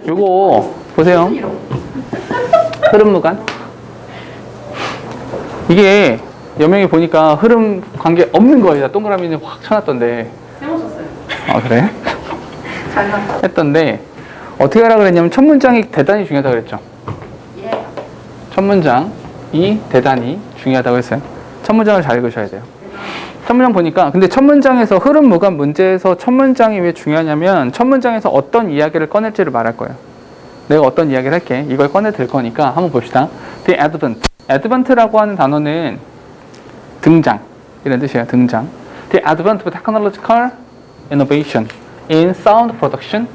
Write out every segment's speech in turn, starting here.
요거 보세요. 흐름무관. 이게 여명이 보니까 흐름 관계 없는 거에다 동그라미는 확 쳐놨던데. 세우셨어요. 아 그래? 잘 나왔어요. 했던데 어떻게 하라 그랬냐면 첫 문장이 대단히 중요하다고 그랬죠. 예. 첫 문장이 대단히 중요하다고 했어요. 첫 문장을 잘 읽으셔야 돼요. 첫 문장 보니까 근데 첫 문장에서 흐름 무관 문제에서 첫 문장이 왜 중요하냐면 첫 문장에서 어떤 이야기를 꺼낼지를 말할 거예요. 내가 어떤 이야기를 할게. 이걸 꺼내 들 거니까 한번 봅시다. The advent. advent라고 하는 단어는 등장 이런 뜻이에요. 등장. The advent of technological innovation in sound production.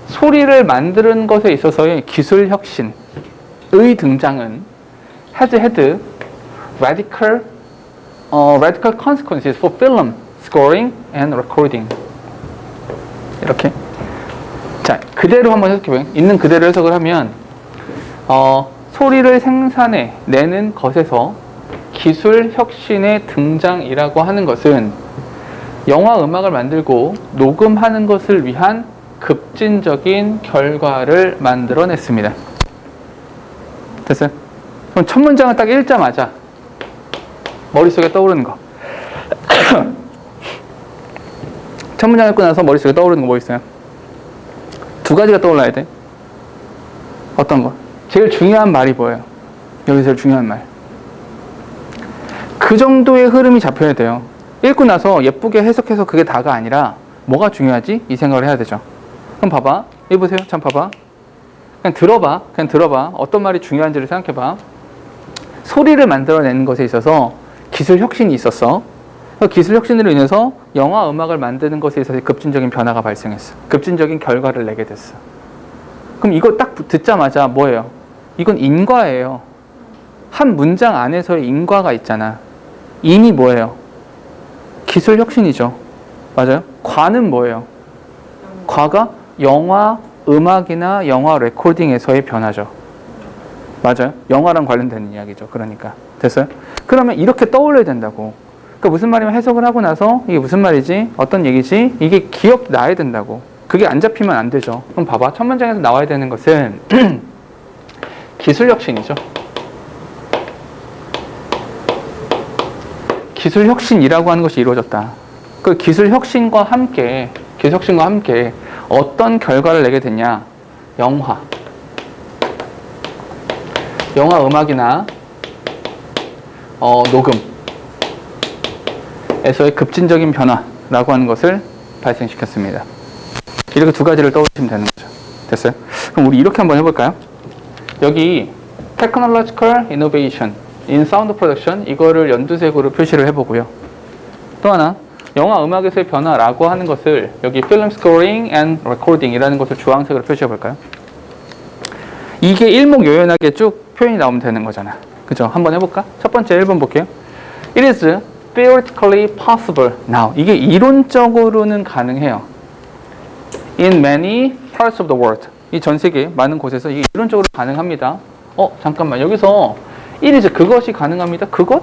소리를 만드는 것에 있어서의 기술 혁신의 등장은 has had radical consequences for film scoring and recording. 이렇게. 자, 그대로 한번 해석해봐요. 있는 그대로 해석을 하면 소리를 생산해 내는 것에서 기술 혁신의 등장이라고 하는 것은 영화 음악을 만들고 녹음하는 것을 위한 급진적인 결과를 만들어냈습니다. 됐어요? 그럼 첫 문장을 딱 읽자마자 머릿속에 떠오르는 거. 첫 문장 읽고 나서 머릿속에 떠오르는 거 뭐 있어요? 두 가지가 떠올라야 돼. 어떤 거? 제일 중요한 말이 뭐예요? 여기 제일 중요한 말. 그 정도의 흐름이 잡혀야 돼요. 읽고 나서 예쁘게 해석해서 그게 다가 아니라 뭐가 중요하지? 이 생각을 해야 되죠. 그럼 봐봐. 읽어보세요. 참 봐봐. 그냥 들어봐. 어떤 말이 중요한지를 생각해봐. 소리를 만들어내는 것에 있어서 기술 혁신이 있었어. 기술 혁신으로 인해서 영화 음악을 만드는 것에 있어서 급진적인 변화가 발생했어. 급진적인 결과를 내게 됐어. 그럼 이거 딱 듣자마자 뭐예요? 이건 인과예요. 한 문장 안에서의 인과가 있잖아. 인이 뭐예요? 기술 혁신이죠. 맞아요? 과는 뭐예요? 과가 영화 음악이나 영화 레코딩에서의 변화죠. 맞아요? 영화랑 관련된 이야기죠. 그러니까. 됐어요? 그러면 이렇게 떠올려야 된다고. 그러니까 무슨 말이면 해석을 하고 나서 이게 무슨 말이지? 어떤 얘기지? 이게 기억나야 된다고. 그게 안 잡히면 안 되죠. 그럼 봐봐. 첫 문장에서 나와야 되는 것은 기술 혁신이죠. 기술 혁신이라고 하는 것이 이루어졌다. 그 기술 혁신과 함께 어떤 결과를 내게 됐냐? 영화 음악이나 녹음에서의 급진적인 변화라고 하는 것을 발생시켰습니다. 이렇게 두 가지를 떠올리시면 되는 거죠. 됐어요? 그럼 우리 이렇게 한번 해볼까요? 여기 Technological Innovation in Sound Production 이거를 연두색으로 표시를 해보고요. 또 하나 영화 음악에서의 변화라고 하는 것을 여기 Film Scoring and Recording 이라는 것을 주황색으로 표시해볼까요? 이게 일목요연하게 쭉 표현이 나오면 되는 거잖아. 그죠? 한번 해볼까? 첫 번째 1번 볼게요. It is theoretically possible now. 이게 이론적으로는 가능해요. In many parts of the world. 이 전 세계 많은 곳에서 이게 이론적으로 가능합니다. 잠깐만. 여기서 it is 그것이 가능합니다. 그것?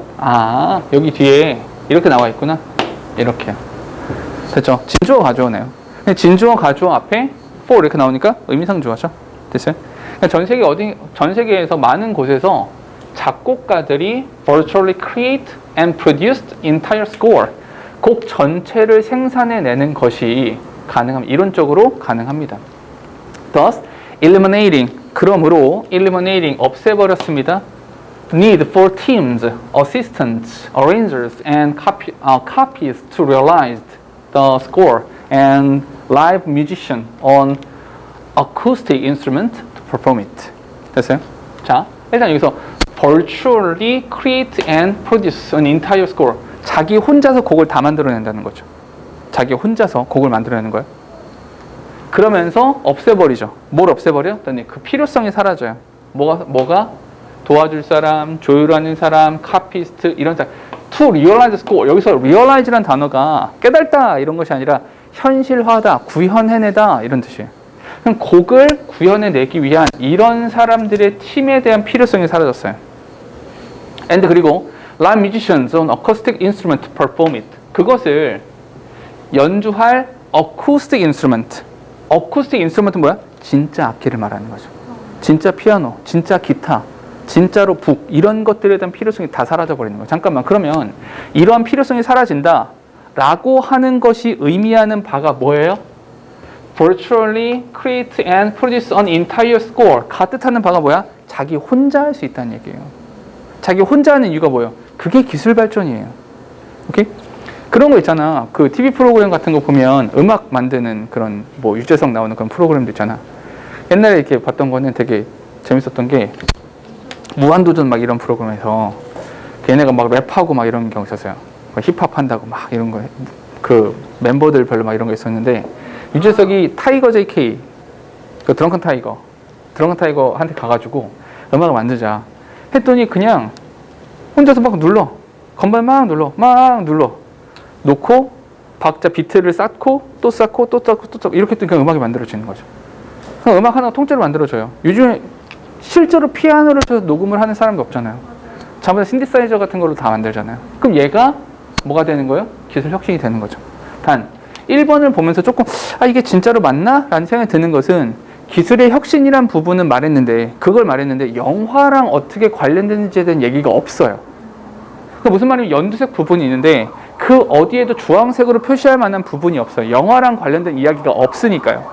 여기 뒤에 이렇게 나와 있구나. 이렇게. 됐죠? 진주어 가주어네요. 진주어 가주어 앞에 for 이렇게 나오니까 의미상 주어죠. 됐어요? 전 세계에서 많은 곳에서 작곡가들이 virtually create and produced entire score. 곡 전체를 생산해내는 것이 가능합니다. 이론적으로 가능합니다. Thus, 그러므로 eliminating 없애버렸습니다. Need for teams, assistants, arrangers, and copies to realize the score and live musician on acoustic instrument to perform it. 됐어요? 자, 일단 여기서 virtually create and produce an entire score. 자기 혼자서 곡을 다 만들어낸다는 거죠. 자기 혼자서 곡을 만들어내는 거예요. 그러면서 없애버리죠. 뭘 없애버려? 그 필요성이 사라져요. 뭐가? 도와줄 사람, 조율하는 사람, 카피스트 이런 사람. To realize score. 여기서 realize라는 단어가 깨달다 이런 것이 아니라 현실화다, 구현해내다 이런 뜻이에요. 그럼 곡을 구현해내기 위한 이런 사람들의 팀에 대한 필요성이 사라졌어요. And 그리고 live musicians on acoustic instrument to perform it. 그것을 연주할 acoustic instrument. acoustic instrument은 뭐야? 진짜 악기를 말하는 거죠. 진짜 피아노, 진짜 기타, 진짜로 북 이런 것들에 대한 필요성이 다 사라져 버리는 거예요. 잠깐만, 그러면 이러한 필요성이 사라진다 라고 하는 것이 의미하는 바가 뭐예요? virtually create and produce an entire score. 가뜻하는 바가 뭐야? 자기 혼자 할 수 있다는 얘기예요. 자기 혼자 하는 이유가 뭐예요? 그게 기술 발전이에요. 오케이? 그런 거 있잖아. 그 TV 프로그램 같은 거 보면 음악 만드는 그런 뭐 유재석 나오는 그런 프로그램도 있잖아. 옛날에 이렇게 봤던 거는 되게 재밌었던 게 무한도전 막 이런 프로그램에서 걔네가 막 랩하고 막 이런 경우 있었어요. 힙합 한다고 막 이런 거, 그 멤버들 별로 막 이런 거 있었는데 유재석이 타이거 JK, 그 드렁큰 타이거한테 가가지고 음악을 만들자 했더니 그냥 혼자서 막 눌러. 건반 막 눌러. 놓고 박자 비트를 쌓고 또 쌓고 또 쌓고 또 쌓고 이렇게 했더니 음악이 만들어지는 거죠. 그럼 음악 하나가 통째로 만들어져요. 요즘에 실제로 피아노를 쳐서 녹음을 하는 사람도 없잖아요. 자기가 신디사이저 같은 걸로 다 만들잖아요. 그럼 얘가 뭐가 되는 거예요? 기술 혁신이 되는 거죠. 단 1번을 보면서 조금 이게 진짜로 맞나? 라는 생각이 드는 것은 기술의 혁신이란 부분은 그걸 말했는데 영화랑 어떻게 관련되는지에 대한 얘기가 없어요. 그 무슨 말이냐면 연두색 부분이 있는데 그 어디에도 주황색으로 표시할 만한 부분이 없어요. 영화랑 관련된 이야기가 없으니까요.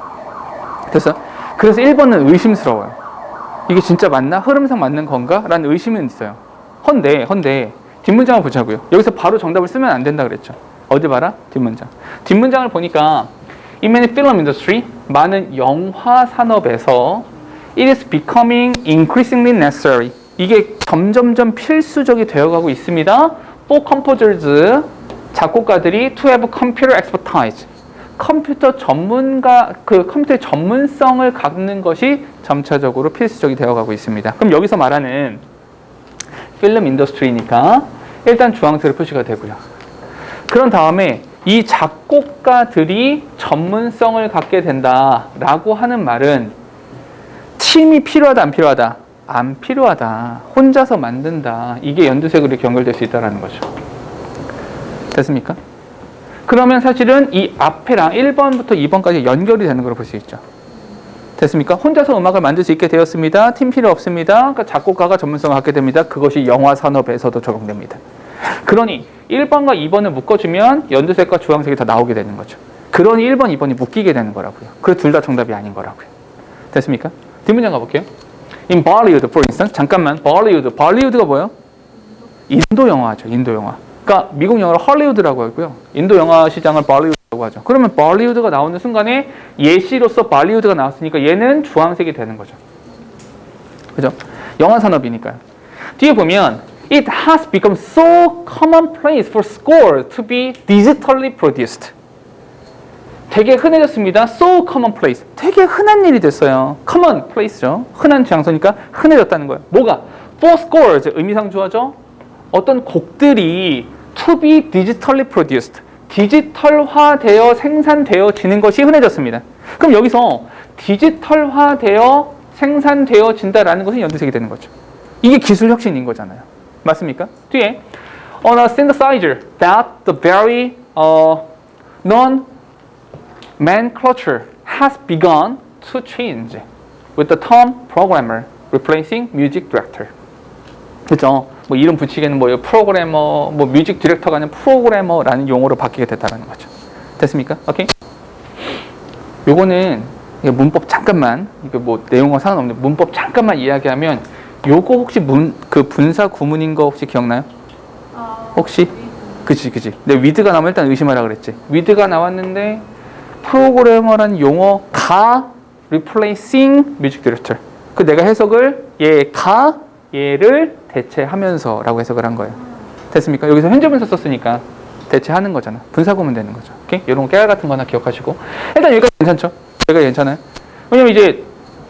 그래서 1번은 의심스러워요. 이게 진짜 맞나? 흐름상 맞는 건가? 라는 의심은 있어요. 헌데 뒷문장을 보자고요. 여기서 바로 정답을 쓰면 안 된다 그랬죠. 어디 봐라? 뒷문장. 뒷문장을 보니까 In many film industry, 많은 영화 산업에서 It is becoming increasingly necessary. 이게 점점점 필수적이 되어가고 있습니다. For composers, 작곡가들이 to have computer expertise. 컴퓨터의 전문성을 갖는 것이 점차적으로 필수적이 되어가고 있습니다. 그럼 여기서 말하는 필름 인더스트리니까 일단 주황색으로 표시가 되고요. 그런 다음에 이 작곡가들이 전문성을 갖게 된다라고 하는 말은 팀이 필요하다, 안 필요하다? 안 필요하다. 혼자서 만든다. 이게 연두색으로 연결될 수 있다는 거죠. 됐습니까? 그러면 사실은 이 앞에랑 1번부터 2번까지 연결이 되는 걸 볼 수 있죠. 됐습니까? 혼자서 음악을 만들 수 있게 되었습니다. 팀 필요 없습니다. 그러니까 작곡가가 전문성을 갖게 됩니다. 그것이 영화 산업에서도 적용됩니다. 그러니 1번과 2번을 묶어주면 연두색과 주황색이 다 나오게 되는 거죠. 그러니 1번, 2번이 묶이게 되는 거라고요. 그 둘 다 정답이 아닌 거라고요. 됐습니까? 뒷문장 가볼게요. In Bollywood, for instance. 잠깐만. Bollywood가 뭐예요? 인도 영화죠. 인도 영화. 그러니까 미국 영어로 헐리우드라고 하고요. 인도 영화 시장을 Bollywood라고 하죠. 그러면 Bollywood가 나오는 순간에 예시로서 Bollywood가 나왔으니까 얘는 주황색이 되는 거죠. 그죠? 영화 산업이니까요. 뒤에 보면 It has become so commonplace for score to be digitally produced. 되게 흔해졌습니다. So commonplace. 되게 흔한 일이 됐어요. commonplace죠. 흔한 장소니까 흔해졌다는 거예요. 뭐가? For scores. 의미상 주어죠. 어떤 곡들이 to be digitally produced. 디지털화되어 생산되어지는 것이 흔해졌습니다. 그럼 여기서 디지털화되어 생산되어진다라는 것은 연두색이 되는 거죠. 이게 기술 혁신인 거잖아요. 맞습니까? 뒤에 on a synthesizer that the very nomenclature has begun to change with the term programmer replacing music director. 그죠? 뭐 이름 붙이기에는 뭐 프로그래머, 뭐 뮤직 디렉터가 아니라 프로그래머라는 용어로 바뀌게 됐다는 거죠. 됐습니까? 오케이? 요거는 문법 잠깐만, 이거 뭐 내용과 상관없는 문법 잠깐만 이야기하면 요거 혹시 그 분사 구문인 거 혹시 기억나요? 혹시? 그치. 근데 with가 나오면 일단 의심하라 그랬지. with가 나왔는데 프로그래머라는 용어가 replacing music director. 그 내가 해석을 얘를 대체하면서 라고 해석을 한 거예요. 됐습니까? 여기서 현재 분사 썼으니까 대체하는 거잖아. 분사 구문 되는 거죠. 오케이? 이런 깨알 같은 거 하나 기억하시고. 일단 여기가 괜찮죠? 여기가 괜찮아요. 왜냐면 이제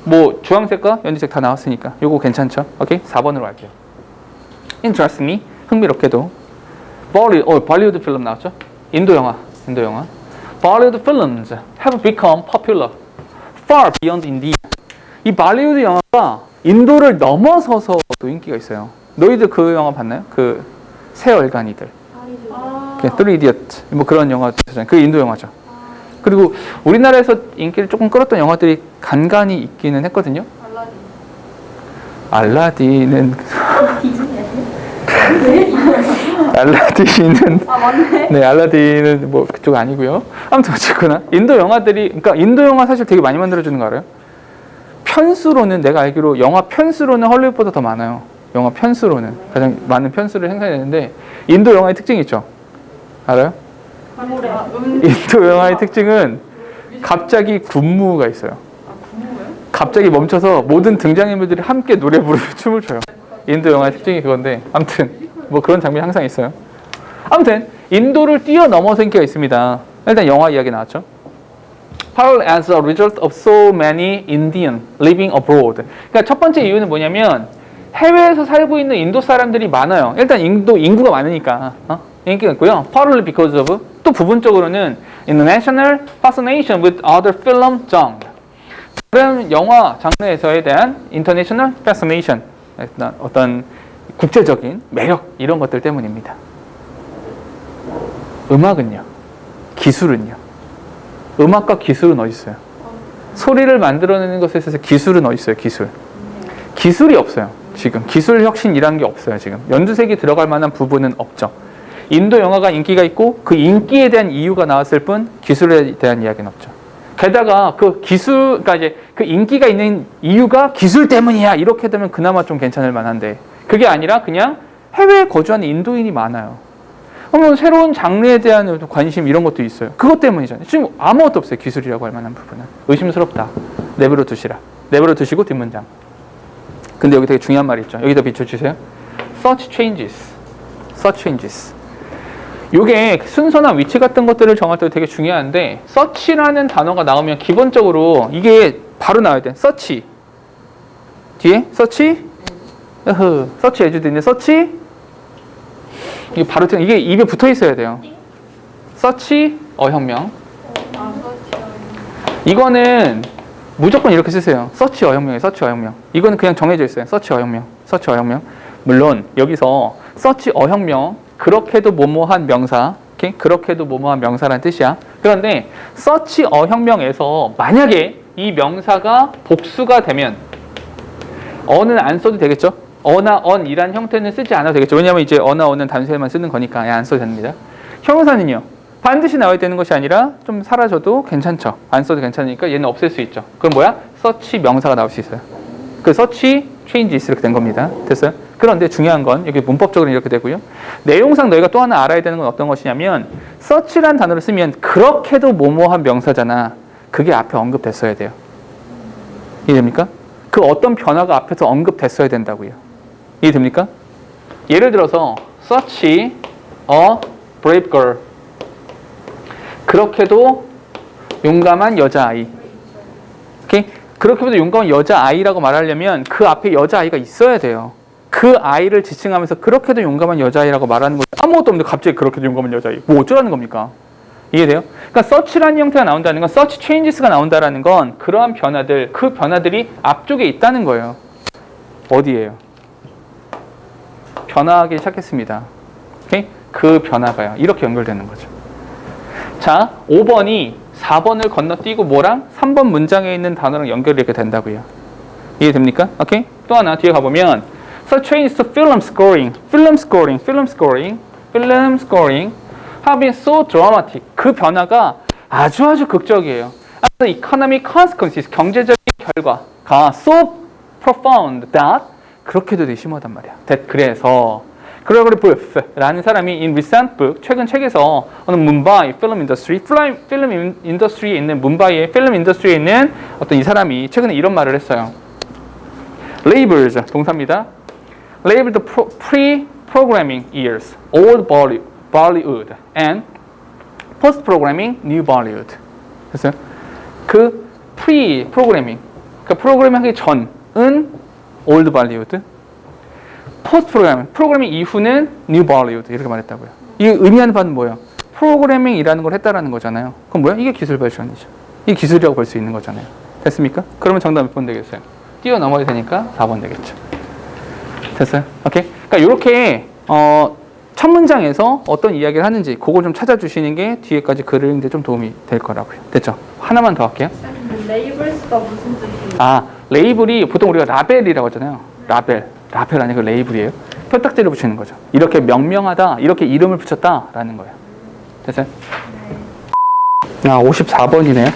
뭐 주황색과 연두색 다 나왔으니까 요거 괜찮죠? 오케이? 4번으로 갈게요. Interestingly, 흥미롭게도 Bollywood 필름 나왔죠? 인도 영화. Bollywood films have become popular far beyond India. 이 발리우드 영화가 인도를 넘어서서도 인기가 있어요. 너희들 그 영화 봤나요? 그 새 얼간이들. Three Idiots 뭐 그런 영화 있었잖아요. 그 인도 영화죠. 그리고 우리나라에서 인기를 조금 끌었던 영화들이 간간히 있기는 했거든요. 알라딘은 알라딘은 네, 알라딘은 뭐 그쪽 아니고요. 아무튼 어쨌거나 인도 영화들이, 그러니까 인도 영화 사실 되게 많이 만들어주는 거 알아요? 편수로는 내가 알기로 영화 편수로는 헐리우드보다 더 많아요. 영화 편수로는 가장 많은 편수를 행사했는데 인도 영화의 특징이 있죠. 알아요? 인도 영화의 특징은 갑자기 군무가 있어요. 갑자기 멈춰서 모든 등장인물들이 함께 노래 부르고 춤을 춰요. 인도 영화의 특징이 그건데, 아무튼 뭐 그런 장면이 항상 있어요. 아무튼 인도를 뛰어넘어서 인기가 있습니다. 일단 영화 이야기 나왔죠. Partly as a result of so many Indian living abroad. 그러니까 첫 번째 이유는 뭐냐면 해외에서 살고 있는 인도 사람들이 많아요. 일단 인도 인구가 많으니까 인기가 있고요. Partly because of, 또 부분적으로는 international fascination with other film genre. 다른 영화 장르에서에 대한 international fascination, 어떤 국제적인 매력, 이런 것들 때문입니다. 음악은요? 기술은요? 음악과 기술은 어디 있어요? 소리를 만들어내는 것에 있어서 기술은 어디 있어요? 기술이 없어요. 지금 기술 혁신이라는 게 없어요. 지금 연두색이 들어갈 만한 부분은 없죠. 인도 영화가 인기가 있고 그 인기에 대한 이유가 나왔을 뿐 기술에 대한 이야기는 없죠. 게다가 그 기술, 그러니까 이제 그 인기가 있는 이유가 기술 때문이야, 이렇게 되면 그나마 좀 괜찮을 만한데, 그게 아니라 그냥 해외에 거주하는 인도인이 많아요. 그러면 새로운 장르에 대한 관심, 이런 것도 있어요. 그것 때문이잖아요. 지금 아무것도 없어요. 기술이라고 할 만한 부분은. 의심스럽다. 내버려 두시라. 내버려 두시고 뒷문장. 근데 여기 되게 중요한 말이 있죠. 여기다 비춰주세요. Such changes. 요게 순서나 위치 같은 것들을 정할 때 되게 중요한데, search라는 단어가 나오면 기본적으로 이게 바로 나와야 돼. search. 뒤에 search. search as 있는데 search. 이게 바로 이게 입에 붙어 있어야 돼요. search 어혁명. 이거는 무조건 이렇게 쓰세요. search 어혁명이에요. search 어혁명. 이거는 그냥 정해져 있어요. search 어혁명. 물론 여기서 search 어혁명, 그렇게도 뭐뭐한 명사, 오케이? 그렇게도 뭐뭐한 명사라는 뜻이야. 그런데 search 어혁명에서 만약에 이 명사가 복수가 되면 어는 안 써도 되겠죠? 어나 언이란 형태는 쓰지 않아도 되겠죠. 왜냐하면 이제 어나 언은 단수에만 쓰는 거니까 안 써도 됩니다. 형용사는요, 반드시 나와야 되는 것이 아니라 좀 사라져도 괜찮죠. 안 써도 괜찮으니까 얘는 없앨 수 있죠. 그럼 뭐야? search 명사가 나올 수 있어요. 그 search changes 이렇게 된 겁니다. 됐어요? 그런데 중요한 건 여기 문법적으로 이렇게 되고요. 내용상 너희가 또 하나 알아야 되는 건 어떤 것이냐면, search란 단어를 쓰면 그렇게도 뭐뭐한 명사잖아. 그게 앞에 언급됐어야 돼요. 이해됩니까? 그 어떤 변화가 앞에서 언급됐어야 된다고요. 이해됩니까? 예를 들어서 search a brave girl. 그렇게도 용감한 여자아이. 오케이? 그렇게도 용감한 여자아이라고 말하려면 그 앞에 여자아이가 있어야 돼요. 그 아이를 지칭하면서 그렇게도 용감한 여자아이라고 말하는 거, 아무것도 없는데 갑자기 그렇게도 용감한 여자아이, 뭐 어쩌라는 겁니까? 이해돼요? 그러니까 search라는 형태가 나온다는 건, search changes가 나온다라는 건 그러한 변화들, 그 변화들이 앞쪽에 있다는 거예요. 어디예요? 변화하기 시작했습니다. 오케이? 그 변화가요. 이렇게 연결되는 거죠. 자, 5번이 4번을 건너뛰고 뭐랑 3번 문장에 있는 단어랑 연결이 이렇게 된다고요. 이해됩니까? 오케이? 또 하나 뒤에 가보면 such changes to film scoring have been so dramatic. 그 변화가 아주 극적이에요. And the economic consequences, 경제적인 결과가 so profound that, 그렇게도 되게 심하단 말이야. that, 그래서 Gregory Booth라는 사람이 in recent book, 최근 책에서 어느 문바이 필름 인더스트리에 있는, 문바이의 필름 인더스트리에 있는 어떤 이 사람이 최근에 이런 말을 했어요. Labels, 동사입니다. Label the pre-programming years, old Bollywood, and post-programming, new Bollywood. 됐어요? 그 pre-programming, 그러니까 프로그래밍 하기 전은 old Bollywood, 프로그래밍 이후는 뉴 볼리우드, 이렇게 말했다고요. 이게 의미하는 바는 뭐예요? 프로그래밍이라는 걸 했다라는 거잖아요. 그럼 뭐야? 이게 기술 발전이죠. 이게 기술이라고 볼 수 있는 거잖아요. 됐습니까? 그러면 정답 몇 번 되겠어요? 뛰어넘어야 되니까 4번 되겠죠. 됐어요? 오케이? 그러니까 이렇게 첫 문장에서 어떤 이야기를 하는지 그걸 좀 찾아주시는 게 뒤에까지 글을 읽는데 좀 도움이 될 거라고요. 됐죠? 하나만 더 할게요. 레이블스가 무슨 뜻이에요? 아, 레이블이 보통 우리가 라벨이라고 하잖아요. 라벨 아니고 레이블이에요. 표딱지를 붙이는 거죠. 이렇게 명명하다, 이렇게 이름을 붙였다라는 거예요. 됐어요? 네. 아, 54번이네요.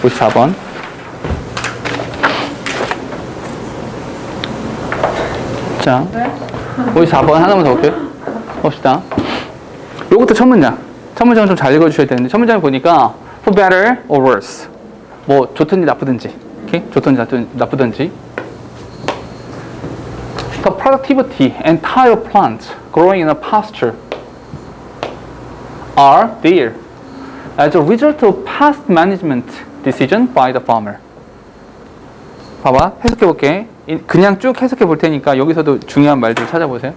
54번. 자, 54번 하나만 더 볼게요. 봅시다. 요것도 첫 문장. 첫 문장은 좀 잘 읽어주셔야 되는데, 첫 문장을 보니까 for better or worse. 뭐 좋든지 나쁘든지, 오케이? 좋든지 나쁘든지. The productivity and tire plants growing in a pasture are there as a result of past management decision by the farmer. 봐봐, 해석해 볼게. 그냥 쭉 해석해 볼 테니까 여기서도 중요한 말들 찾아보세요.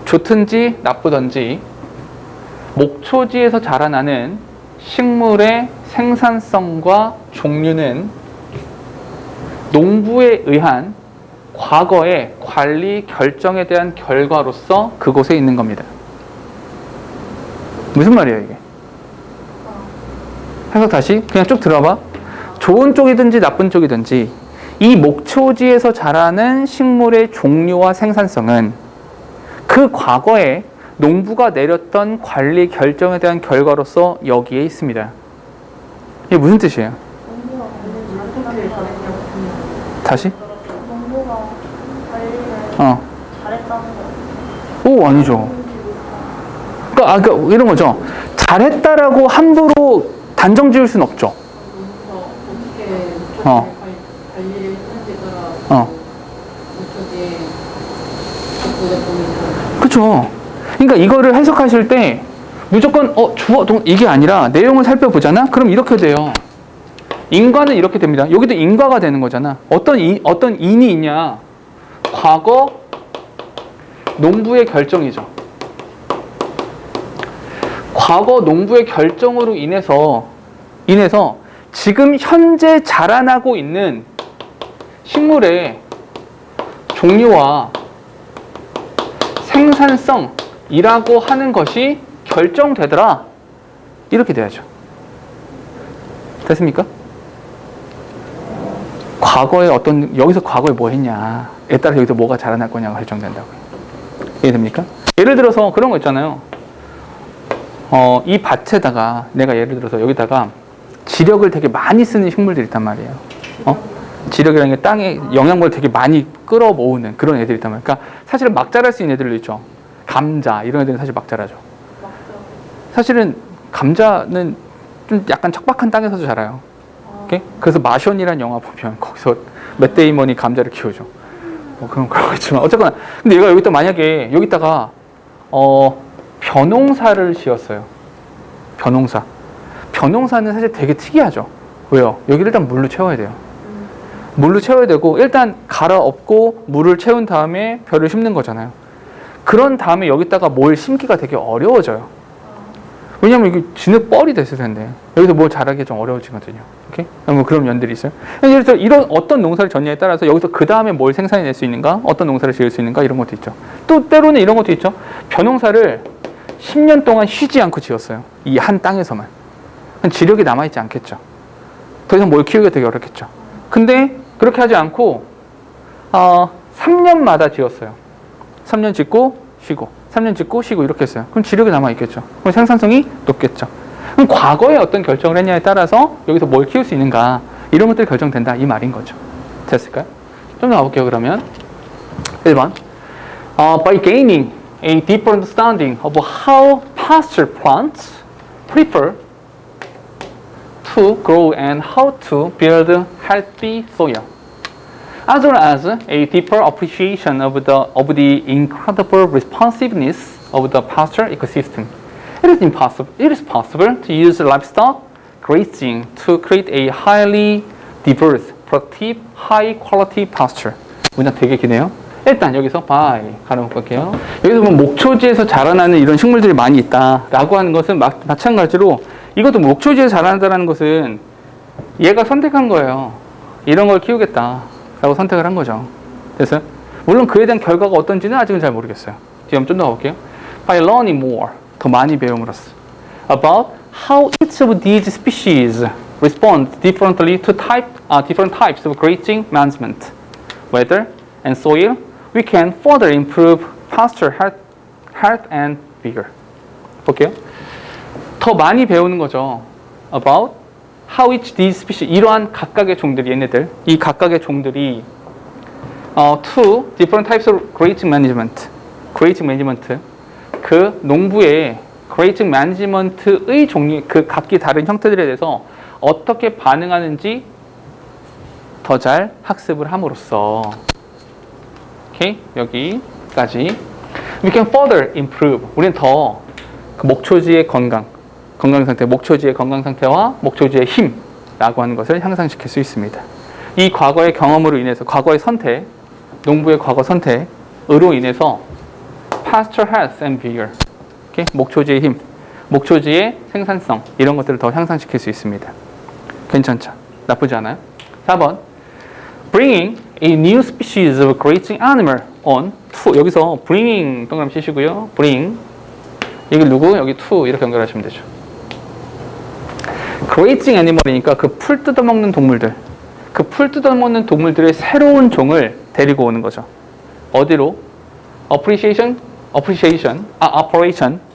좋든지 나쁘든지 목초지에서 자라나는 식물의 생산성과 종류는 농부에 의한 과거의 관리 결정에 대한 결과로서 그곳에 있는 겁니다. 무슨 말이에요, 이게? 해석 다시 그냥 쭉 들어봐. 좋은 쪽이든지 나쁜 쪽이든지 이 목초지에서 자라는 식물의 종류와 생산성은 그 과거에 농부가 내렸던 관리 결정에 대한 결과로서 여기에 있습니다. 이게 무슨 뜻이에요? 다시? 농부가 관리를 잘했다는 거. 오, 아니죠. 그러니까 이런 거죠. 잘했다라고 함부로 단정 지을 수는 없죠. 어떻게 관리를 했는지 따라 목적이 그렇죠. 그러니까 이거를 해석하실 때 무조건 주어 이게 아니라 내용을 살펴보잖아. 그럼 이렇게 돼요. 인과는 이렇게 됩니다. 여기도 인과가 되는 거잖아. 어떤 인이 있냐? 과거 농부의 결정이죠. 과거 농부의 결정으로 인해서 지금 현재 자라나고 있는 식물의 종류와 생산성이라고 하는 것이 결정되더라. 이렇게 돼야죠. 됐습니까? 과거에 여기서 과거에 뭐 했냐에 따라 여기서 뭐가 자라날 거냐가 결정된다고요. 이해됩니까? 예를 들어서 그런 거 있잖아요. 이 밭에다가 내가 예를 들어서 여기다가 지력을 되게 많이 쓰는 식물들이 있단 말이에요. 지력이라는 게 땅에 영양분을 되게 많이 끌어모으는 그런 애들이 있단 말이에요. 그러니까 사실은 막 자랄 수 있는 애들도 있죠. 감자 이런 애들은 사실 막 자라죠. 사실은 감자는 좀 약간 척박한 땅에서도 자라요. 오케이? 그래서 마션이라는 영화 보면 거기서 맷 데이먼이 감자를 키우죠. 그런 거 있지만 어쨌거나 근데 얘가 여기다 만약에 여기다가 벼농사를 지었어요. 벼농사는 사실 되게 특이하죠. 왜요? 여기를 일단 물로 채워야 돼요. 물로 채워야 되고 일단 갈아엎고 물을 채운 다음에 벼를 심는 거잖아요. 그런 다음에 여기다가 뭘 심기가 되게 어려워져요. 왜냐면 이게 진흙벌이 됐을 텐데 여기서 뭘 자라기 좀 어려워지거든요. 오케이? 뭐 그런 면들이 있어요. 그래서 이런 어떤 농사를 졌냐에 따라서 여기서 그 다음에 뭘 생산해낼 수 있는가, 어떤 농사를 지을 수 있는가 이런 것도 있죠. 또 때로는 이런 것도 있죠. 벼농사를 10년 동안 쉬지 않고 지었어요. 이 한 땅에서만. 지력이 남아있지 않겠죠. 더 이상 뭘 키우기가 되게 어렵겠죠. 근데 그렇게 하지 않고 3년마다 지었어요. 3년 짓고 쉬고 3년 짓고 쉬고 이렇게 했어요. 그럼 지력이 남아있겠죠. 그럼 생산성이 높겠죠. 그럼 과거에 어떤 결정을 했냐에 따라서 여기서 뭘 키울 수 있는가 이런 것들이 결정된다 이 말인 거죠. 됐을까요? 좀 더 가볼게요. 그러면 1번 By gaining a deeper understanding of how pasture plants prefer to grow and how to build healthy soil, as well as a deeper appreciation of the incredible responsiveness of the pasture ecosystem. It is possible to use livestock grazing to create a highly diverse, productive, high-quality pasture. 문장 되게 기네요. 일단 여기서 by 가려볼게요. 여기서 보면 목초지에서 자라나는 이런 식물들이 많이 있다라고 하는 것은 마찬가지로 이것도 목초지에서 자란다는 것은 얘가 선택한 거예요. 이런 걸 키우겠다라고 선택을 한 거죠. 됐어요? 물론 그에 대한 결과가 어떤지는 아직은 잘 모르겠어요. 지금 좀 더 가볼게요. by learning more. 더 많이 배움으로써. About how each of these species respond differently to different types of grazing management, weather and soil, we can further improve pasture health and vigor. 볼게요. 더 많이 배우는 거죠. About how each these species, 이러한 각각의 종들이, 얘네들, 이 각각의 종들이 to different types of grazing management, 그 농부의 grazing management의 종류, 그 각기 다른 형태들에 대해서 어떻게 반응하는지 더 잘 학습을 함으로써, 오케이, 여기까지. We can further improve. 우리는 더 그 목초지의 건강 상태, 목초지의 건강 상태와 목초지의 힘라고 하는 것을 향상시킬 수 있습니다. 이 과거의 경험으로 인해서, 과거의 선택, 농부의 과거 선택으로 인해서 pasture health and vigor, 오케이? 목초지의 힘, 목초지의 생산성, 이런 것들을 더 향상시킬 수 있습니다. 괜찮죠? 나쁘지 않아요? 4번, bringing a new species of grazing animal on to. 여기서 bringing 동그라미 치시고요. bring, 이게 누구? 여기 to 이렇게 연결하시면 되죠. grazing animal이니까 그 풀 뜯어먹는 동물들, 그 풀 뜯어먹는 동물들의 새로운 종을 데리고 오는 거죠. 어디로? operation,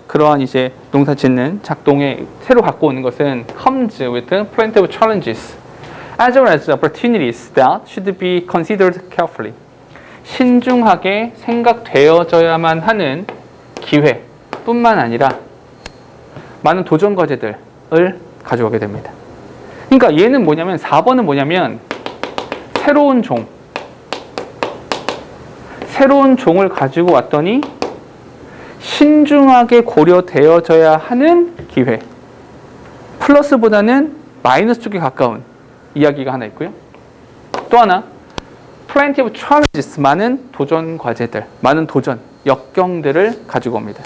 그러한 이제 농사 짓는 작동에 새로 갖고 오는 것은 comes with plenty of challenges as well as opportunities that should be considered carefully. 신중하게 생각되어져야만 하는 기회뿐만 아니라 많은 도전 과제들을 가져오게 됩니다. 그러니까 얘는 뭐냐면, 4번은 뭐냐면 새로운 종을 가지고 왔더니 신중하게 고려되어져야 하는 기회, 플러스보다는 마이너스 쪽에 가까운 이야기가 하나 있고요. 또 하나, plenty of challenges, 많은 도전 과제들, 많은 도전, 역경들을 가지고 옵니다.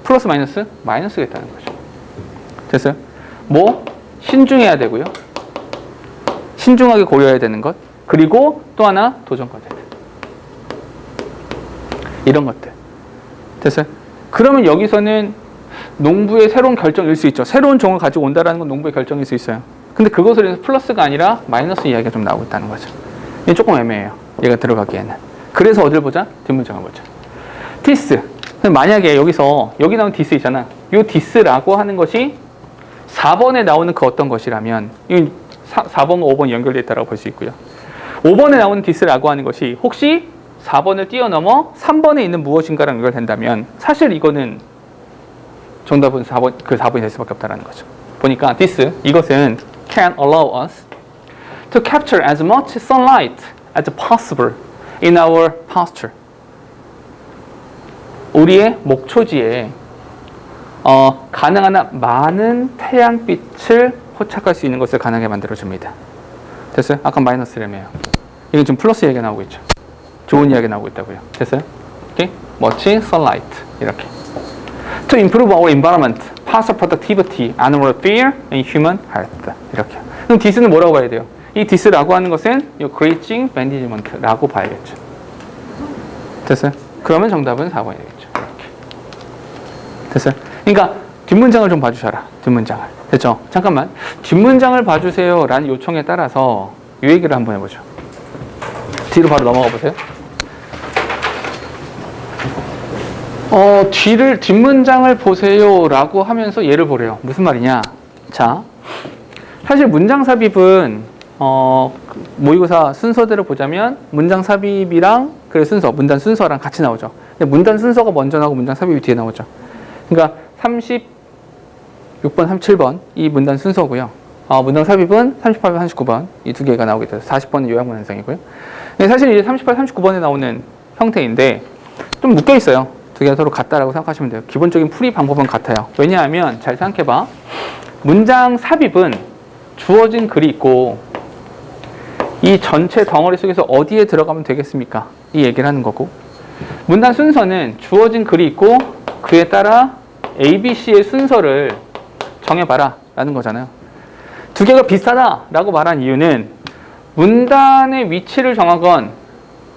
플러스 마이너스? 마이너스가 있다는 거죠. 됐어요? 뭐? 신중해야 되고요. 신중하게 고려해야 되는 것. 그리고 또 하나, 도전 과제들. 이런 것들. 됐어요? 그러면 여기서는 농부의 새로운 결정일 수 있죠. 새로운 종을 가지고 온다는 건 농부의 결정일 수 있어요. 근데 그것을 위해서 플러스가 아니라 마이너스 이야기가 좀 나오고 있다는 거죠. 이게 조금 애매해요. 얘가 들어가기에는. 그래서 어딜 보자? 뒷문장을 보자. this. 만약에 여기 나온 this 있잖아. 이 this라고 하는 것이 4번에 나오는 그 어떤 것이라면, 이 4번과 5번이 연결되어 있다고 볼 수 있고요. 5번에 나오는 this라고 하는 것이 혹시 4번을 뛰어넘어 3번에 있는 무엇인가랑 연결된다면 사실 이거는 정답은 4번이 될 수밖에 없다는 거죠. 보니까 this, 이것은 can allow us to capture as much sunlight as possible in our pasture. 우리의 목초지에 가능한 한 많은 태양빛을 포착할 수 있는 것을 가능하게 만들어줍니다. 됐어요? 아까 마이너스라며요. 이건 지금 플러스 얘기가 나오고 있죠. 좋은 이야기 나오고 있다고요. 됐어요? 오케이? 멋진 sunlight. 이렇게. To improve our environment, pasture productivity, animal welfare, and human health. 이렇게. 그럼 this는 뭐라고 봐야 돼요? 이 this라고 하는 것은 이 grazing management라고 봐야겠죠. 됐어요? 그러면 정답은 4번이 되겠죠. 이렇게. 됐어요? 그러니까 뒷문장을 좀 봐주셔라. 뒷문장을. 됐죠? 잠깐만. 뒷문장을 봐주세요 라는 요청에 따라서 이 얘기를 한번 해보죠. 뒤로 바로 넘어가 보세요. 뒷문장을 보세요 라고 하면서 얘를 보래요. 무슨 말이냐? 자, 사실 문장 삽입은 모의고사 순서대로 보자면 문장 삽입이랑 문단 순서랑 같이 나오죠. 근데 문단 순서가 먼저 나오고 문장 삽입이 뒤에 나오죠. 그러니까 36번, 37번 이 문단 순서고요. 문장 삽입은 38번, 39번 이 두 개가 나오게 돼서 40번은 요약문 현상이고요. 근데 사실 이제 38, 39번에 나오는 형태인데 좀 묶여 있어요. 두 개가 서로 같다라고 생각하시면 돼요. 기본적인 풀이 방법은 같아요. 왜냐하면 잘 생각해봐. 문장 삽입은 주어진 글이 있고 이 전체 덩어리 속에서 어디에 들어가면 되겠습니까? 이 얘기를 하는 거고, 문단 순서는 주어진 글이 있고 그에 따라 A, B, C의 순서를 정해봐라 라는 거잖아요. 두 개가 비슷하다라고 말한 이유는 문단의 위치를 정하건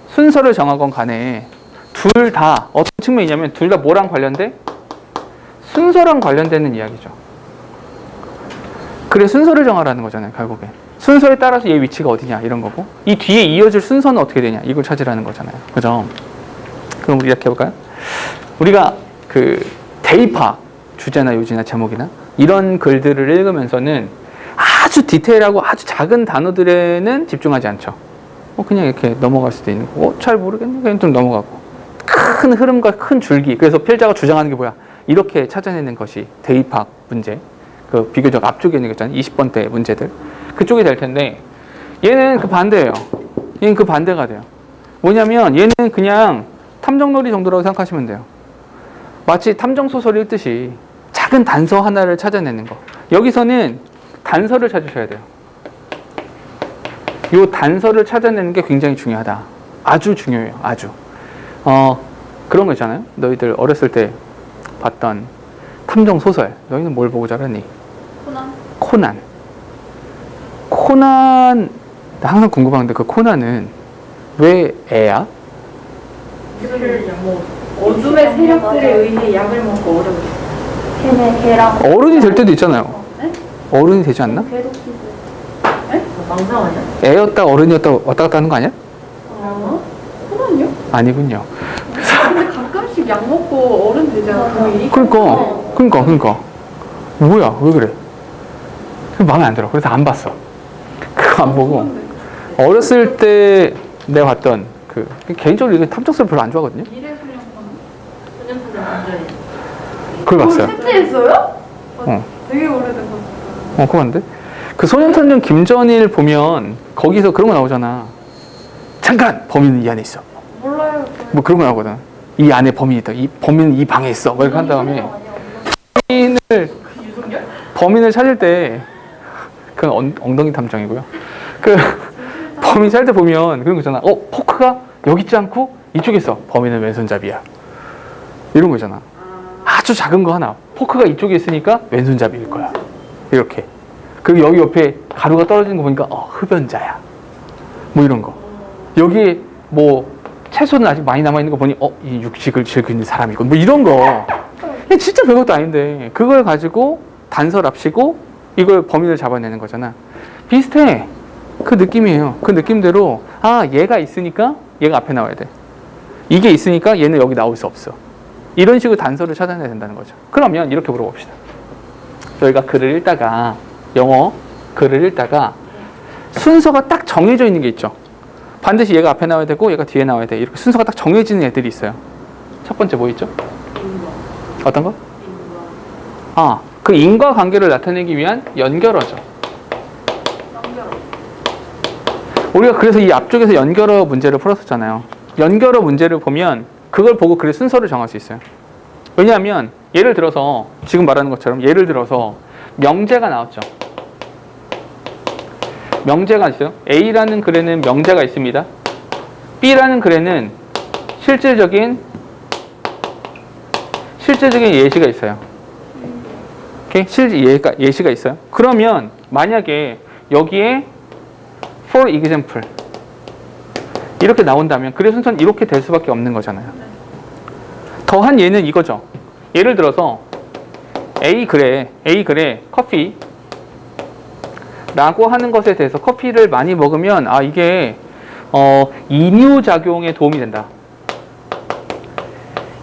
순서를 정하건 간에 둘 다 어떤 측면이냐면 둘 다 뭐랑 관련돼? 순서랑 관련되는 이야기죠. 그래 순서를 정하라는 거잖아요, 결국에. 순서에 따라서 얘 위치가 어디냐 이런 거고, 이 뒤에 이어질 순서는 어떻게 되냐 이걸 찾으라는 거잖아요. 그죠? 그럼 우리 이렇게 해볼까요? 우리가 그 대입학 주제나 요지나 제목이나 이런 글들을 읽으면서는 아주 디테일하고 아주 작은 단어들에는 집중하지 않죠. 그냥 이렇게 넘어갈 수도 있는 거고, 잘 모르겠네 그냥 좀 넘어가고, 큰 흐름과 큰 줄기. 그래서 필자가 주장하는 게 뭐야? 이렇게 찾아내는 것이 대입학 문제, 그 비교적 앞쪽에 있는 거 있잖아요. 20번대 문제들 그쪽이 될 텐데, 얘는 그 반대예요. 얘는 그 반대가 돼요. 뭐냐면 얘는 그냥 탐정놀이 정도라고 생각하시면 돼요. 마치 탐정소설 읽듯이 작은 단서 하나를 찾아내는 거. 여기서는 단서를 찾으셔야 돼요. 이 단서를 찾아내는 게 굉장히 중요하다. 아주 중요해요. 아주. 그런 거 있잖아요. 너희들 어렸을 때 봤던 탐정소설. 너희는 뭘 보고 자랐니? 코난. 나 항상 궁금한데 그 코난은 왜 애야? 어둠의 세력들에 의해 약을 먹고 걔랑 어른이 될 때도 있잖아요. 네? 어른이 되지 않나? 괴롭히고. 네? 망상 아니야? 애였다 어른이었다 왔다 갔다 하는 거 아니야? 코난요? 아니군요. 근데 가끔씩 약 먹고 어른 되잖아. 그러니까 뭐야 왜 그래? 마음에 안 들어. 그래서 안 봤어. 그거 안 보고 어렸을 때 내가 봤던 그 개인적으로 이거 탐정소설 별로 안 좋아하거든요. 소년소년 완전히. 그걸 봤어요. 삭제했어요? 어. 되게 오래된 거. 그거 봤는데 그 소년탐정 김전일 보면 거기서 그런 거 나오잖아. 잠깐 범인은 이 안에 있어. 몰라요. 뭐 그런 거 나오거든. 이 안에 범인이 있다. 이 범인은 이 방에 있어. 뭐 이렇게 한 다음에 범인을 찾을 때 그건 엉덩이 탐정이고요. 그 범인 찾을 때 보면 그런 거 있잖아. 포크가 여기 있지 않고 이쪽에 있어. 범인은 왼손잡이야. 이런 거 있잖아. 아주 작은 거 하나. 포크가 이쪽에 있으니까 왼손잡이일 거야. 이렇게. 그리고 여기 옆에 가루가 떨어지는 거 보니까 흡연자야. 뭐 이런 거. 여기 뭐 채소는 아직 많이 남아있는 거 보니 이 육식을 즐기는 사람이고 뭐 이런 거. 진짜 별것도 아닌데 그걸 가지고 단서랍시고 이걸 범인을 잡아내는 거잖아. 비슷해. 그 느낌이에요. 그 느낌대로 얘가 있으니까 얘가 앞에 나와야 돼. 이게 있으니까 얘는 여기 나올 수 없어. 이런 식으로 단서를 찾아내야 된다는 거죠. 그러면 이렇게 물어봅시다. 저희가 글을 읽다가 영어 글을 읽다가 순서가 딱 정해져 있는 게 있죠. 반드시 얘가 앞에 나와야 되고 얘가 뒤에 나와야 돼. 이렇게 순서가 딱 정해지는 애들이 있어요. 첫 번째 뭐 있죠? 어떤 거? 그 인과관계를 나타내기 위한 연결어죠. 우리가 그래서 이 앞쪽에서 연결어 문제를 풀었었잖아요. 연결어 문제를 보면 그걸 보고 글의 순서를 정할 수 있어요. 왜냐하면 예를 들어서 지금 말하는 것처럼 예를 들어서 명제가 나왔죠. 명제가 있어요. A라는 글에는 명제가 있습니다. B라는 글에는 실질적인 예시가 있어요. 오케이? 예시가 있어요. 그러면 만약에 여기에 for example 이렇게 나온다면 글의 순서는 이렇게 될 수밖에 없는 거잖아요. 더한 예는 이거죠. 예를 들어서 A 글에 커피 라고 하는 것에 대해서 커피를 많이 먹으면 이게 이뇨작용에 도움이 된다.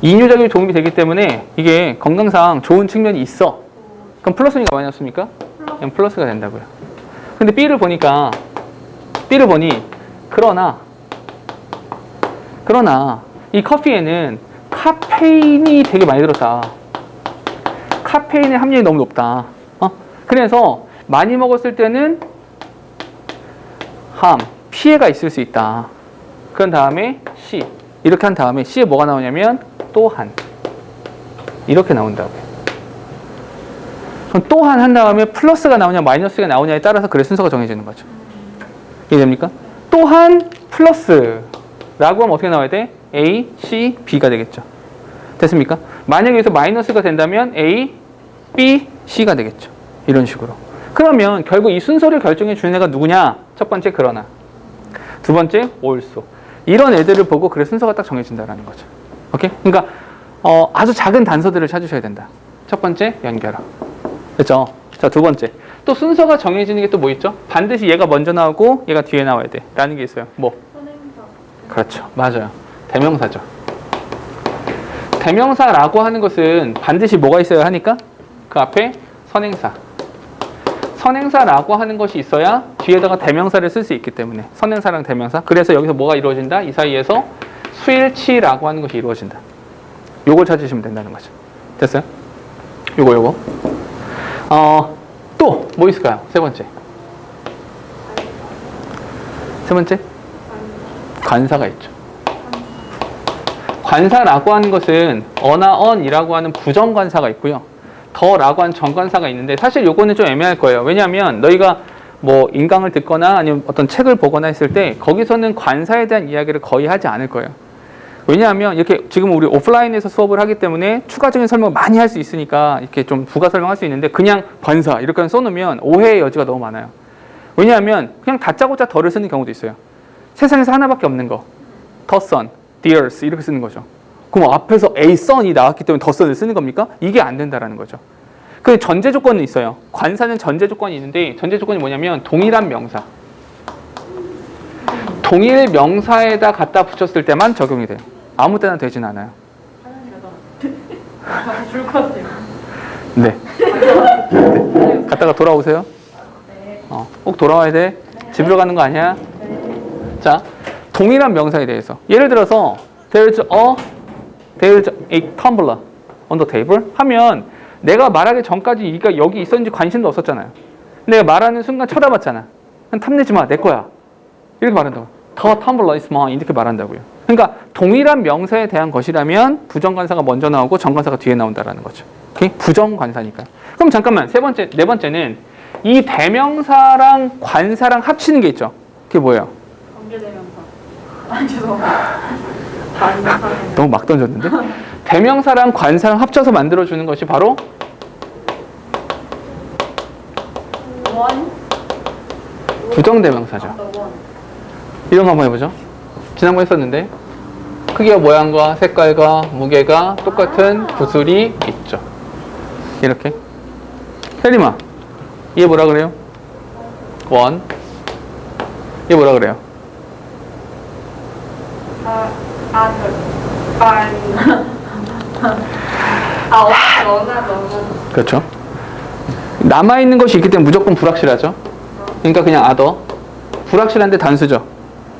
이뇨작용에 도움이 되기 때문에 이게 건강상 좋은 측면이 있어. 그럼 플러스니까 마이너스입니까? 그냥 플러스가 된다고요. 근데 B를 보니 그러나 이 커피에는 카페인이 되게 많이 들었다. 카페인의 함량이 너무 높다. 그래서 많이 먹었을 때는 피해가 있을 수 있다. 그런 다음에 C 이렇게 한 다음에 C에 뭐가 나오냐면 또한 이렇게 나온다고요. 그럼 또한 한 다음에 플러스가 나오냐 마이너스가 나오냐에 따라서 글의 순서가 정해지는 거죠. 이해됩니까? 또한 플러스라고 하면 어떻게 나와야 돼? A, C, B가 되겠죠. 됐습니까? 만약에 여기서 마이너스가 된다면 A, B, C가 되겠죠. 이런 식으로. 그러면 결국 이 순서를 결정해 주는 애가 누구냐? 첫 번째 그러나, 두 번째 also. 이런 애들을 보고 글의 순서가 딱 정해진다라는 거죠. 오케이? 그러니까 아주 작은 단서들을 찾으셔야 된다. 첫 번째 연결어. 됐죠? 자, 두 번째. 또 순서가 정해지는 게 또 뭐 있죠? 반드시 얘가 먼저 나오고 얘가 뒤에 나와야 돼. 라는 게 있어요. 뭐? 선행사. 그렇죠. 맞아요. 대명사죠. 대명사라고 하는 것은 반드시 뭐가 있어야 하니까? 그 앞에 선행사. 선행사라고 하는 것이 있어야 뒤에다가 대명사를 쓸 수 있기 때문에 선행사랑 대명사. 그래서 여기서 뭐가 이루어진다? 이 사이에서 수일치라고 하는 것이 이루어진다. 요걸 찾으시면 된다는 거죠. 됐어요? 요거. 또 뭐 있을까요? 세 번째. 세 번째? 관사가 있죠. 관사라고 하는 것은 어나 언이라고 하는 부정관사가 있고요. 더라고 하는 정관사가 있는데 사실 요거는 좀 애매할 거예요. 왜냐하면 너희가 뭐 인강을 듣거나 아니면 어떤 책을 보거나 했을 때 거기서는 관사에 대한 이야기를 거의 하지 않을 거예요. 왜냐하면 이렇게 지금 우리 오프라인에서 수업을 하기 때문에 추가적인 설명을 많이 할 수 있으니까 이렇게 좀 부가 설명할 수 있는데 그냥 관사 이렇게 써놓으면 오해의 여지가 너무 많아요. 왜냐하면 그냥 다짜고짜 더를 쓰는 경우도 있어요. 세상에서 하나밖에 없는 거. the sun, the earth 이렇게 쓰는 거죠. 그럼 앞에서 a sun이 나왔기 때문에 the sun을 쓰는 겁니까? 이게 안 된다라는 거죠. 그 전제 조건은 있어요. 관사는 전제 조건이 있는데 전제 조건이 뭐냐면 동일한 명사. 동일 명사에다 갖다 붙였을 때만 적용이 돼요. 아무 때나 되진 않아요. 줄것 같아요. 네. 갔다가 돌아오세요. 꼭 돌아와야 돼. 집으로 가는 거 아니야? 자, 동일한 명사에 대해서. 예를 들어서 there's a tumbler on the table 하면 내가 말하기 전까지 네가 여기 있었는지 관심도 없었잖아요. 내가 말하는 순간 쳐다봤잖아. 탐내지 마, 내 거야. 이렇게 말한다고. The tumbler is mine 이렇게 말한다고요. 그러니까 동일한 명사에 대한 것이라면 부정관사가 먼저 나오고 정관사가 뒤에 나온다라는 거죠. 오케이? 부정관사니까. 그럼 잠깐만 네 번째는 이 대명사랑 관사랑 합치는 게 있죠. 그게 뭐예요? 관계대명사. 죄송합니다. 너무 막 던졌는데? 대명사랑 관사랑 합쳐서 만들어주는 것이 바로 원. 부정대명사죠. 원. 이런 거 한번 해보죠. 지난번에 했었는데 크기와 모양과 색깔과 무게가 똑같은 구슬이 있죠. 이렇게. 혜림아, 얘 뭐라 그래요? 원. 얘 뭐라 그래요? 그렇죠. 남아있는 것이 있기 때문에 무조건 불확실하죠. 그러니까 그냥 아더. 불확실한데 단수죠.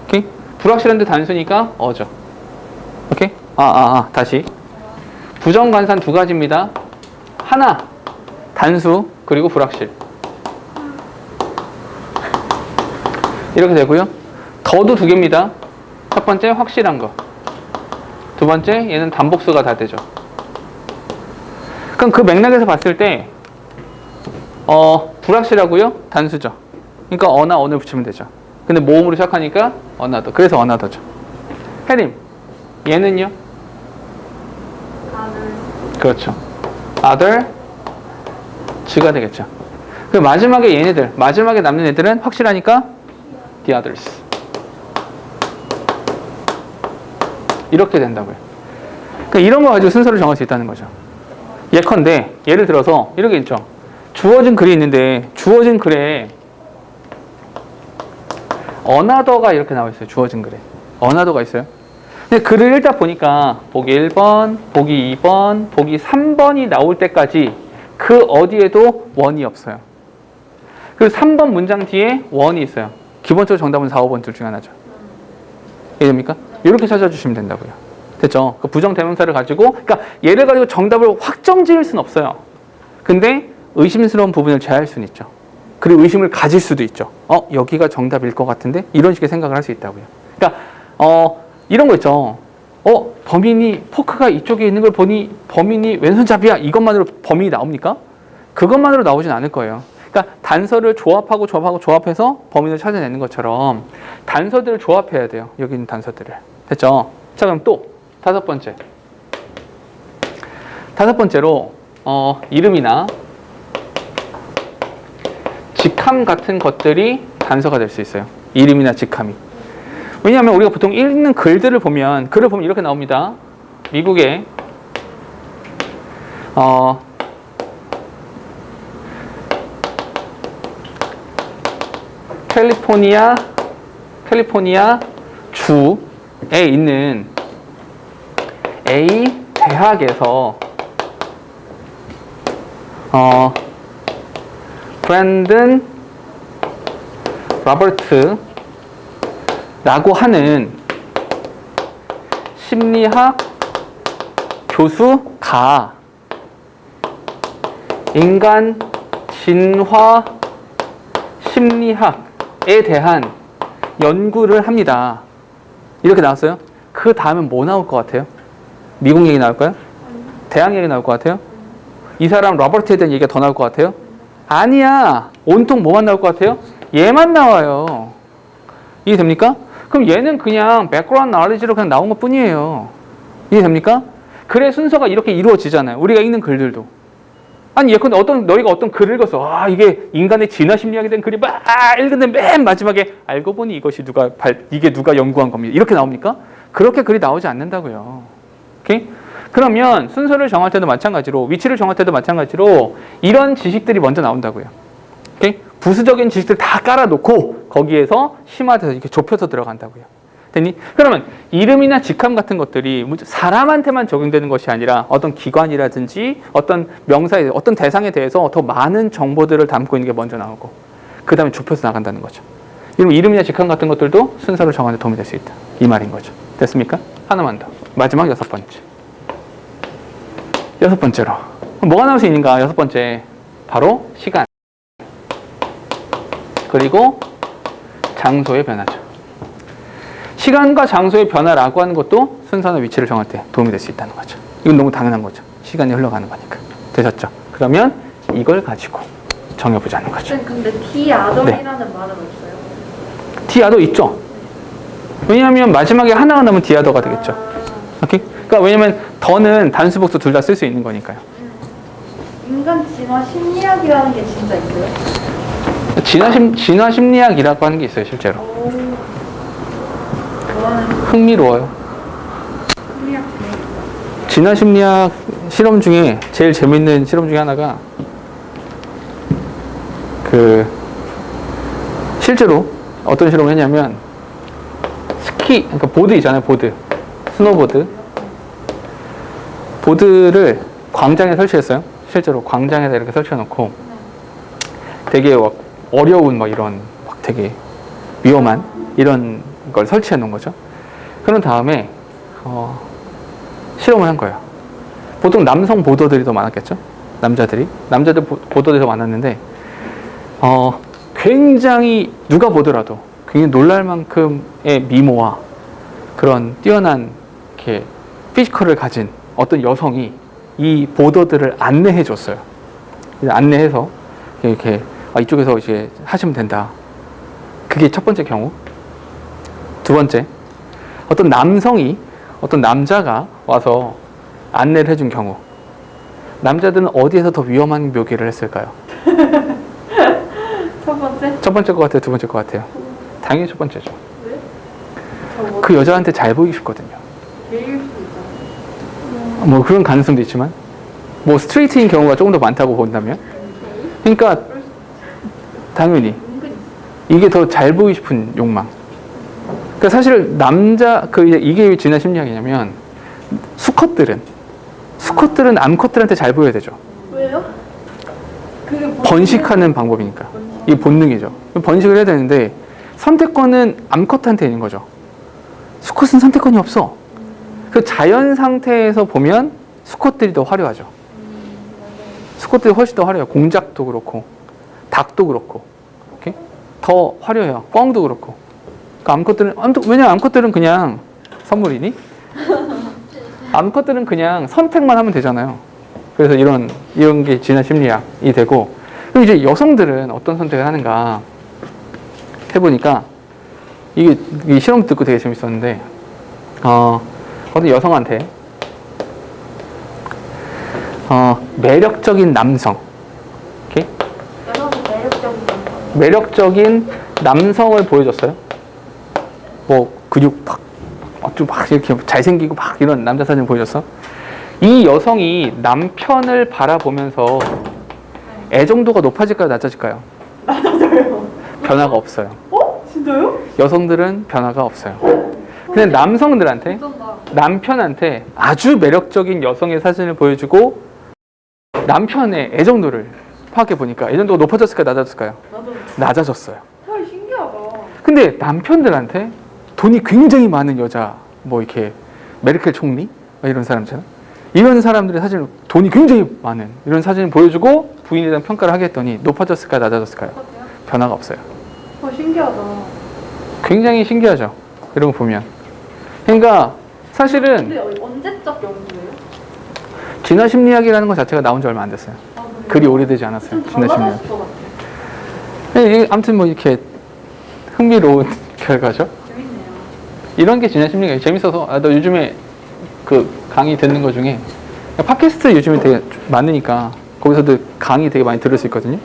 오케이? 불확실한데 단수니까 어죠. 오케이? 다시. 부정관사는 두 가지입니다. 하나, 단수, 그리고 불확실. 이렇게 되고요. 더도 두 개입니다. 첫 번째, 확실한 거. 두 번째, 얘는 단복수가 다 되죠. 그럼 그 맥락에서 봤을 때, 불확실하고요, 단수죠. 그러니까 어나 언을 붙이면 되죠. 근데 모음으로 시작하니까 어나더. 그래서 어나더죠. 혜림, 얘는요? 그렇죠. other, 즈가 되겠죠. 그 마지막에 얘네들, 마지막에 남는 애들은 확실하니까 the others. 이렇게 된다고요. 그러니까 이런 거 가지고 순서를 정할 수 있다는 거죠. 예컨대 예를 들어서 이렇게 있죠. 주어진 글이 있는데 주어진 글에 어나더가 이렇게 나와 있어요. 주어진 글에 어나더가 있어요. 근데 글을 읽다 보니까 보기 1번, 보기 2번, 보기 3번이 나올 때까지 그 어디에도 원이 없어요. 그리고 3번 문장 뒤에 원이 있어요. 기본적으로 정답은 4, 5번 둘 중에 하나죠. 이해됩니까? 이렇게 찾아주시면 된다고요. 됐죠? 그 부정대명사를 가지고, 그러니까 얘를 가지고 정답을 확정 지을 수는 없어요. 근데 의심스러운 부분을 제외할 수는 있죠. 그리고 의심을 가질 수도 있죠. 여기가 정답일 것 같은데? 이런 식의 생각을 할 수 있다고요. 그러니까 이런 거 있죠. 범인이 포크가 이쪽에 있는 걸 보니 범인이 왼손잡이야. 이것만으로 범인이 나옵니까? 그것만으로 나오진 않을 거예요. 그러니까 단서를 조합해서 범인을 찾아내는 것처럼 단서들을 조합해야 돼요. 여기 있는 단서들을. 됐죠? 자, 그럼 또 다섯 번째로 이름이나 직함 같은 것들이 단서가 될 수 있어요. 이름이나 직함이. 왜냐하면 우리가 보통 읽는 글을 보면 이렇게 나옵니다. 미국의 캘리포니아 주에 있는 A 대학에서 브랜든 로버트라고 하는 심리학 교수가 인간 진화 심리학에 대한 연구를 합니다. 이렇게 나왔어요. 그 다음엔 뭐 나올 것 같아요? 미국 얘기 나올까요? 대학 얘기 나올 것 같아요? 이 사람 로버트에 대한 얘기가 더 나올 것 같아요? 아니야. 온통 뭐만 나올 것 같아요? 얘만 나와요. 이해됩니까? 그럼 얘는 그냥 백그라운드 나레지로 그냥 나온 것 뿐이에요. 이해됩니까? 글의 순서가 이렇게 이루어지잖아요. 우리가 읽는 글들도. 아니 예컨대 너희가 어떤 글을 읽었어. 이게 인간의 진화 심리학에 대한 글이 막 읽는데 맨 마지막에 알고 보니 이게 누가 연구한 겁니다. 이렇게 나옵니까? 그렇게 글이 나오지 않는다고요. 오케이? 그러면 순서를 정할 때도 마찬가지로, 위치를 정할 때도 마찬가지로 이런 지식들이 먼저 나온다고요. 오케이? 부수적인 지식들 다 깔아놓고 거기에서 심화돼서 이렇게 좁혀서 들어간다고요. 됐니? 그러면 이름이나 직함 같은 것들이 사람한테만 적용되는 것이 아니라 어떤 기관이라든지 어떤 명사에, 어떤 대상에 대해서 더 많은 정보들을 담고 있는 게 먼저 나오고 그 다음에 좁혀서 나간다는 거죠. 이름이나 직함 같은 것들도 순서를 정하는 데 도움이 될 수 있다. 이 말인 거죠. 됐습니까? 하나만 더. 마지막 6번째. 6번째로. 뭐가 나올 수 있는가? 6번째. 바로 시간. 그리고 장소의 변화죠. 시간과 장소의 변화라고 하는 것도 순서나 위치를 정할 때 도움이 될 수 있다는 거죠. 이건 너무 당연한 거죠. 시간이 흘러가는 거니까. 되셨죠? 그러면 이걸 가지고 정해보자는 거죠. 근데 디아더이라는 말은 없어요? 디아더 있죠? 왜냐하면 마지막에 하나가 나면 디아더가 되겠죠. 오케이? 그러니까 왜냐면 더는 단수 복수 둘 다 쓸 수 있는 거니까요. 인간 진화 심리학이라는 게 진짜 있어요? 진화 심리학이라고 하는 게 있어요, 실제로. 흥미로워요. 심리학 진화 심리학 실험 중에 제일 재밌는 실험 중에 하나가 실제로 어떤 실험을 했냐면 그러니까 보드 있잖아요, 보드. 스노보드. 보드를 광장에 설치했어요. 실제로 광장에다 이렇게 설치해놓고 되게 어려운 이런 되게 위험한 이런 걸 설치해 놓은 거죠. 그런 다음에 실험을 한 거예요. 보통 남성 보더들이 더 많았겠죠. 남자들 보더들이 더 많았는데 굉장히 누가 보더라도 굉장히 놀랄 만큼의 미모와 그런 뛰어난 이렇게 피지컬을 가진 어떤 여성이 이 보더들을 안내해 줬어요. 안내해서 이렇게 이쪽에서 이제 하시면 된다. 그게 첫 번째 경우. 두 번째, 어떤 남자가 와서 안내를 해준 경우. 남자들은 어디에서 더 위험한 묘기를 했을까요? 첫 번째? 첫 번째 것 같아요? 두 번째 것 같아요? 당연히 첫 번째죠. 왜? 그 여자한테 잘 보이고 싶거든요. 예일 수 있잖아. 뭐 그런 가능성도 있지만 뭐 스트레이트인 경우가 조금 더 많다고 본다면 그러니까 당연히 이게 더 잘 보이고 싶은 욕망. 그러니까 사실 이게 왜 진화 심리학이냐면 수컷들은 암컷들한테 잘 보여야 되죠. 왜요? 그게 번식하는 방법이니까. 이게 본능이죠. 번식을 해야 되는데 선택권은 암컷한테 있는 거죠. 수컷은 선택권이 없어. 그 자연 상태에서 보면 수컷들이 더 화려하죠. 수컷들이 훨씬 더 화려해요. 공작도 그렇고 닭도 그렇고 오케이? 더 화려해요. 꿩도 그렇고. 왜냐면 암컷들은 그냥 선물이니? 암컷들은 그냥 선택만 하면 되잖아요. 그래서 이런 게 진화 심리학이 되고, 그리고 이제 여성들은 어떤 선택을 하는가 해보니까 이게 실험 듣고 되게 재밌었는데 어떤 여성한테 매력적인 남성, 오케이? 매력적인 남성을 보여줬어요. 뭐 근육 막 이렇게 잘생기고 막 이런 남자 사진 보여줬어. 이 여성이 남편을 바라보면서 애정도가 높아질까요, 낮아질까요? 낮아져요. 변화가 없어요. 진짜요? 여성들은 변화가 없어요. 근데 남성들한테, 어쩐다. 남편한테 아주 매력적인 여성의 사진을 보여주고 남편의 애정도를 파악해 보니까 애정도가 높아졌을까요? 낮아졌을까요? 나도 낮아졌어요. 헐 신기하다. 근데 남편들한테 돈이 굉장히 많은 여자, 뭐 이렇게 메르켈 총리 이런 사람처럼 이런 사람들의 사진을 돈이 굉장히 많은 이런 사진을 보여주고 부인에 대한 평가를 하게 했더니 높아졌을까요? 낮아졌을까요? 어때요? 변화가 없어요. 헐 신기하다. 굉장히 신기하죠. 이런 거 보면. 그러니까 사실은 근데 언제적 연구예요? 진화 심리학이라는 것 자체가 나온 지 얼마 안 됐어요. 아, 그래요? 그리 오래되지 않았어요. 좀 진화 심리학. 달라졌을 것 같아요. 아무튼 뭐 이렇게 흥미로운 결과죠. 재밌네요. 이런 게 진화 심리학이 재밌어서 나 요즘에 그 강의 듣는 거 중에 팟캐스트 요즘에 되게 많으니까 거기서도 강의 되게 많이 들을 수 있거든요.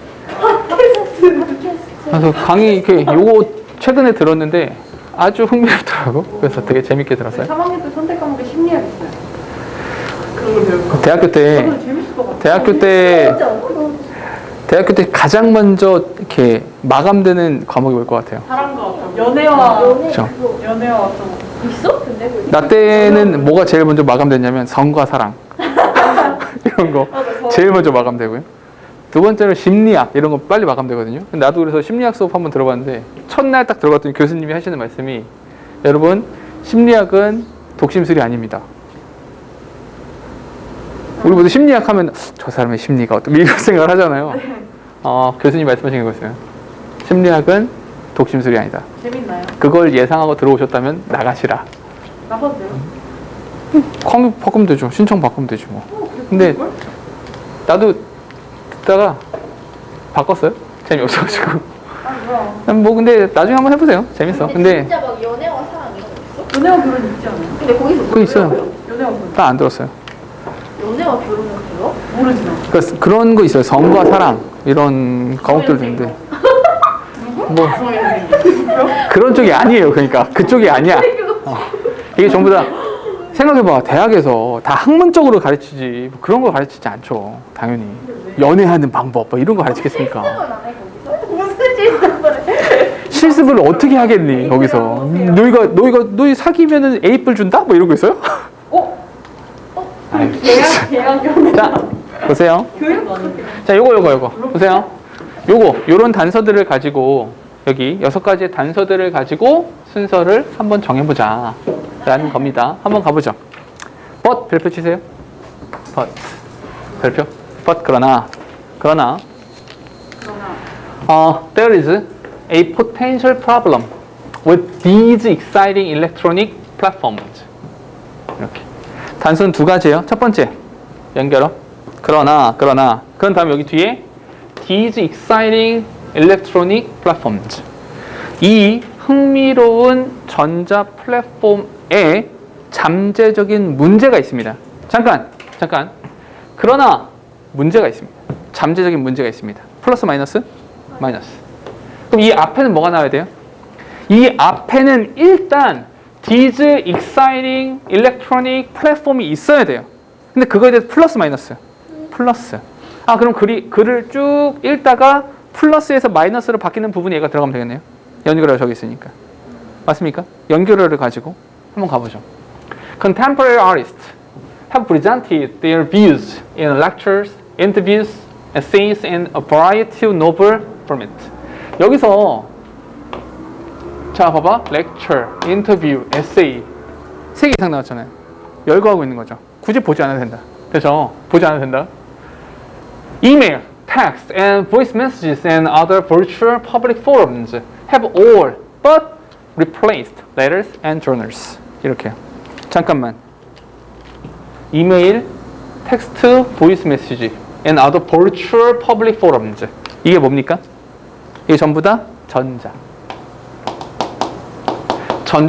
그래서 강의 이렇게 요거 최근에 들었는데 아주 흥미롭더라고. 그래서 되게 재밌게 들었어요. 3학년 때 선택 과목에 심리학 있어요. 그런 걸 배울까? 대학교 때 저도 재밌을 것 같아요. 대학교 때 가장 먼저 이렇게 마감되는 과목이 뭘 것 같아요? 사랑과 어떤 연애와 그렇죠. 연애와 어떤 있어? 근데 그게? 나 때는 뭐가 제일 먼저 마감됐냐면 성과 사랑 이런 거 제일 먼저 마감되고요. 두 번째로 심리학 이런 거 빨리 마감되거든요. 근데 나도 그래서 심리학 수업 한번 들어봤는데 첫날 딱 들어갔더니 교수님이 하시는 말씀이 여러분 심리학은 독심술이 아닙니다. 우리 모두 심리학 하면 저 사람의 심리가 어떤 이런 생각을 하잖아요. 교수님 말씀하신 거였어요. 심리학은 독심술이 아니다. 재밌나요? 그걸 예상하고 들어오셨다면 나가시라. 나가도 돼요? 광고 바꾸면 되죠. 신청 바꾸면 되죠. 뭐. 근데 그걸? 나도 듣다가 바꿨어요. 재미없어가지고. 아 뭐야? 뭐 근데 나중에 한번 해보세요. 재밌어. 근데 진짜 막 연애와 사랑 이런 거 있어? 연애와 결혼 있지 않아요? 근데 거기서 그거 있어요. 연애와 결혼. 나 안 들었어요. 연애와 결혼을 들어? 모르지 나. 그러니까 그런 거 있어요. 성과 사랑 이런 과목들도 있는데 뭐 그런 쪽이 아니에요. 그러니까 그쪽이 아니야. 이게 전부 다 생각해봐. 대학에서 다 학문적으로 가르치지 뭐 그런 거 가르치지 않죠. 당연히 연애하는 방법 뭐 이런 거 가르치겠습니까? 안 해, 거기서? 무슨 실습을 해? 실습을 어떻게 하겠니 거기서? 너희 사귀면은 A뿔 준다? 뭐 이런 거 있어요? 어? 아유, 계약 연애. 자 보세요. 교육? 자 요거 보세요. 요런 단서들을 가지고 여기 6가지의 단서들을 가지고 순서를 한번 정해보자 라는 겁니다. 한번 가보죠. but 별표 치세요. but 별표 but 그러나 there is a potential problem with these exciting electronic platforms. 이렇게 단서는 2가지예요. 첫 번째 연결어 그러나 그런 다음에 여기 뒤에 these exciting electronic platforms. 이 흥미로운 전자 플랫폼에 잠재적인 문제가 있습니다. 잠깐. 그러나 문제가 있습니다. 잠재적인 문제가 있습니다. 플러스 마이너스? 마이너스. 그럼 이 앞에는 뭐가 나와야 돼요? 이 앞에는 일단 these exciting electronic platform이 있어야 돼요. 근데 그거에 대해서 플러스 마이너스? 플러스. 그럼 글을 쭉 읽다가 플러스에서 마이너스로 바뀌는 부분에 얘가 들어가면 되겠네요. 연결어 저기 있으니까. 맞습니까? 연결어를 가지고 한번 가보죠. Contemporary artists have presented their views in lectures, interviews, essays, and a variety of novel formats. 여기서 자 봐봐. lecture, interview, essay 3개 이상 나왔잖아요. 열거하고 있는 거죠. 굳이 보지 않아도 된다. 그렇죠? 보지 않아도 된다. Email, text, and voice messages and other virtual public forums have all but replaced letters and journals. 이렇게요. 잠깐만. 이메일, 텍스트, 보이스 메시지 and other virtual public forums. 이게 뭡니까? 이게 전부 다 전자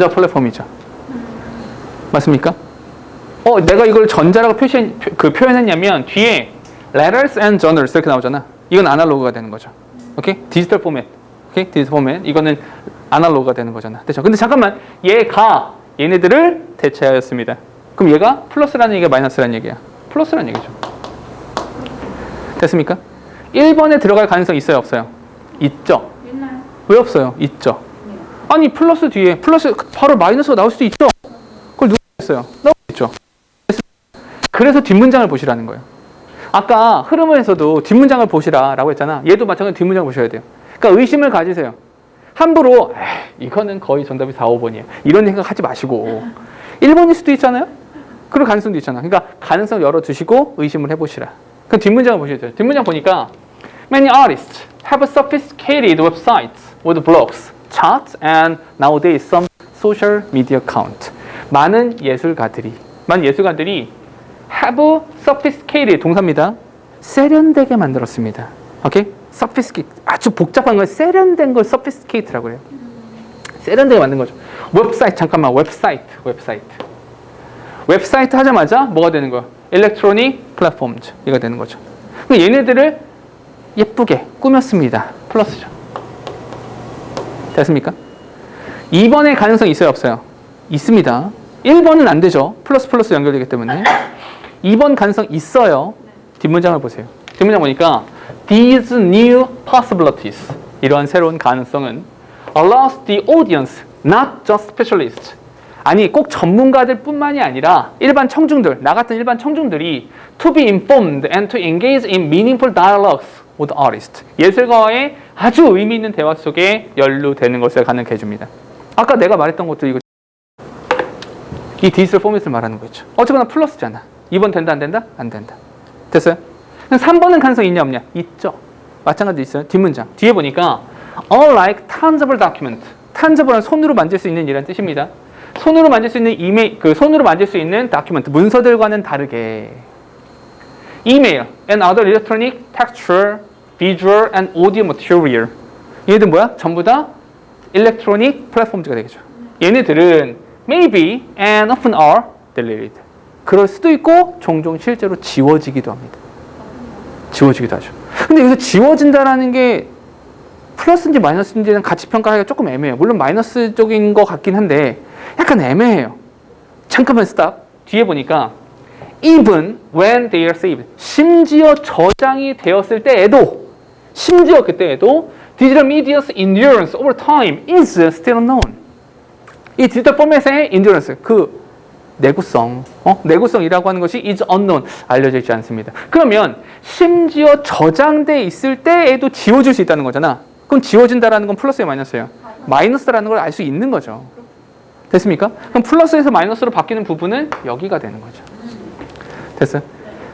플랫폼이죠. 맞습니까? 내가 이걸 전자라고 표현했냐면 뒤에 letters and journals 이렇게 나오잖아. 이건 아날로그가 되는 거죠. 오케이? 디지털 포맷. 오케이? 디지털 포맷. 이거는 아날로그가 되는 거잖아. 됐죠? 근데 잠깐만. 얘네들을 대체하였습니다. 그럼 얘가 플러스라는 얘기야, 마이너스라는 얘기야? 플러스라는 얘기죠. 됐습니까? 1번에 들어갈 가능성 있어요, 없어요? 있죠. 있나요? 왜 없어요? 있죠. 아니 플러스 뒤에 플러스 바로 마이너스가 나올 수도 있죠. 그걸 누가 했어요? 나올 수 있죠. 그래서 뒷문장을 보시라는 거예요. 아까 흐름에서도 뒷문장을 보시라라고 했잖아. 얘도 마찬가지로 뒷문장을 보셔야 돼요. 그러니까 의심을 가지세요. 함부로 이거는 거의 정답이 4, 5번이에요. 이런 생각 하지 마시고 1번일 수도 있잖아요. 그럴 가능성도 있잖아. 그러니까 가능성 열어두시고 의심을 해보시라. 그럼 뒷문장을 보셔야 돼요. 뒷문장 보니까 Many artists have sophisticated websites with blogs, charts, and nowadays some social media account. 많은 예술가들이 have sophisticated 동사입니다. 세련되게 만들었습니다. 오케이? sophisticated 아주 복잡한 걸 세련된 걸 sophisticated라고 해요. 세련되게 만든 거죠. 웹사이트 잠깐만 웹사이트 하자마자 뭐가 되는 거야? Electronic platforms 이가 되는 거죠. 그럼 얘네들을 예쁘게 꾸몄습니다. 플러스죠. 됐습니까? 2번의 가능성이 있어요, 없어요? 있습니다. 1번은 안 되죠. 플러스 연결되기 때문에. 2번 가능성 있어요. 뒷문장을 보세요. 뒷문장 보니까 These new possibilities 이러한 새로운 가능성은 allows the audience, not just specialists. 아니 꼭 전문가들 뿐만이 아니라 일반 청중들, 나 같은 일반 청중들이 to be informed and to engage in meaningful dialogues with artists. 예술가와의 아주 의미 있는 대화 속에 연루되는 것을 가능케 해줍니다. 아까 내가 말했던 것도 이거 이 디지털 포맷을 말하는 거죠. 어쨌거나 플러스잖아. 2번 된다 안 된다? 안 된다. 됐어요? 3번은 가능성 있냐 없냐? 있죠. 마찬가지로 있어요. 뒷문장. 뒤에 보니까 unlike tangible document. tangible은 손으로 만질 수 있는 이라는 뜻입니다. 손으로 만질 수 있는 손으로 만질 수 있는 다큐멘트, 문서들과는 다르게 email and other electronic, textual, visual and audio material. 얘들 뭐야? 전부 다 electronic platforms가 되겠죠. 얘네들은 maybe and often are deleted. 그럴 수도 있고 종종 실제로 지워지기도 합니다. 지워지기도 하죠. 근데 여기서 지워진다라는 게 플러스인지 마이너스인지는 같이 평가하기가 조금 애매해요. 물론 마이너스 쪽인 것 같긴 한데 약간 애매해요. 잠깐만 스탑. 뒤에 보니까 even when they are saved. 심지어 저장이 되었을 때에도 심지어 그때에도 digital media's endurance over time is still unknown. 이 디지털 포맷의 endurance, 그 내구성이라고 하는 것이 is unknown, 알려져 있지 않습니다. 그러면 심지어 저장돼 있을 때에도 지워질 수 있다는 거잖아. 그럼 지워진다라는 건 플러스예요, 마이너스예요? 마이너스라는 걸 알 수 있는 거죠. 됐습니까? 그럼 플러스에서 마이너스로 바뀌는 부분은 여기가 되는 거죠. 됐어요?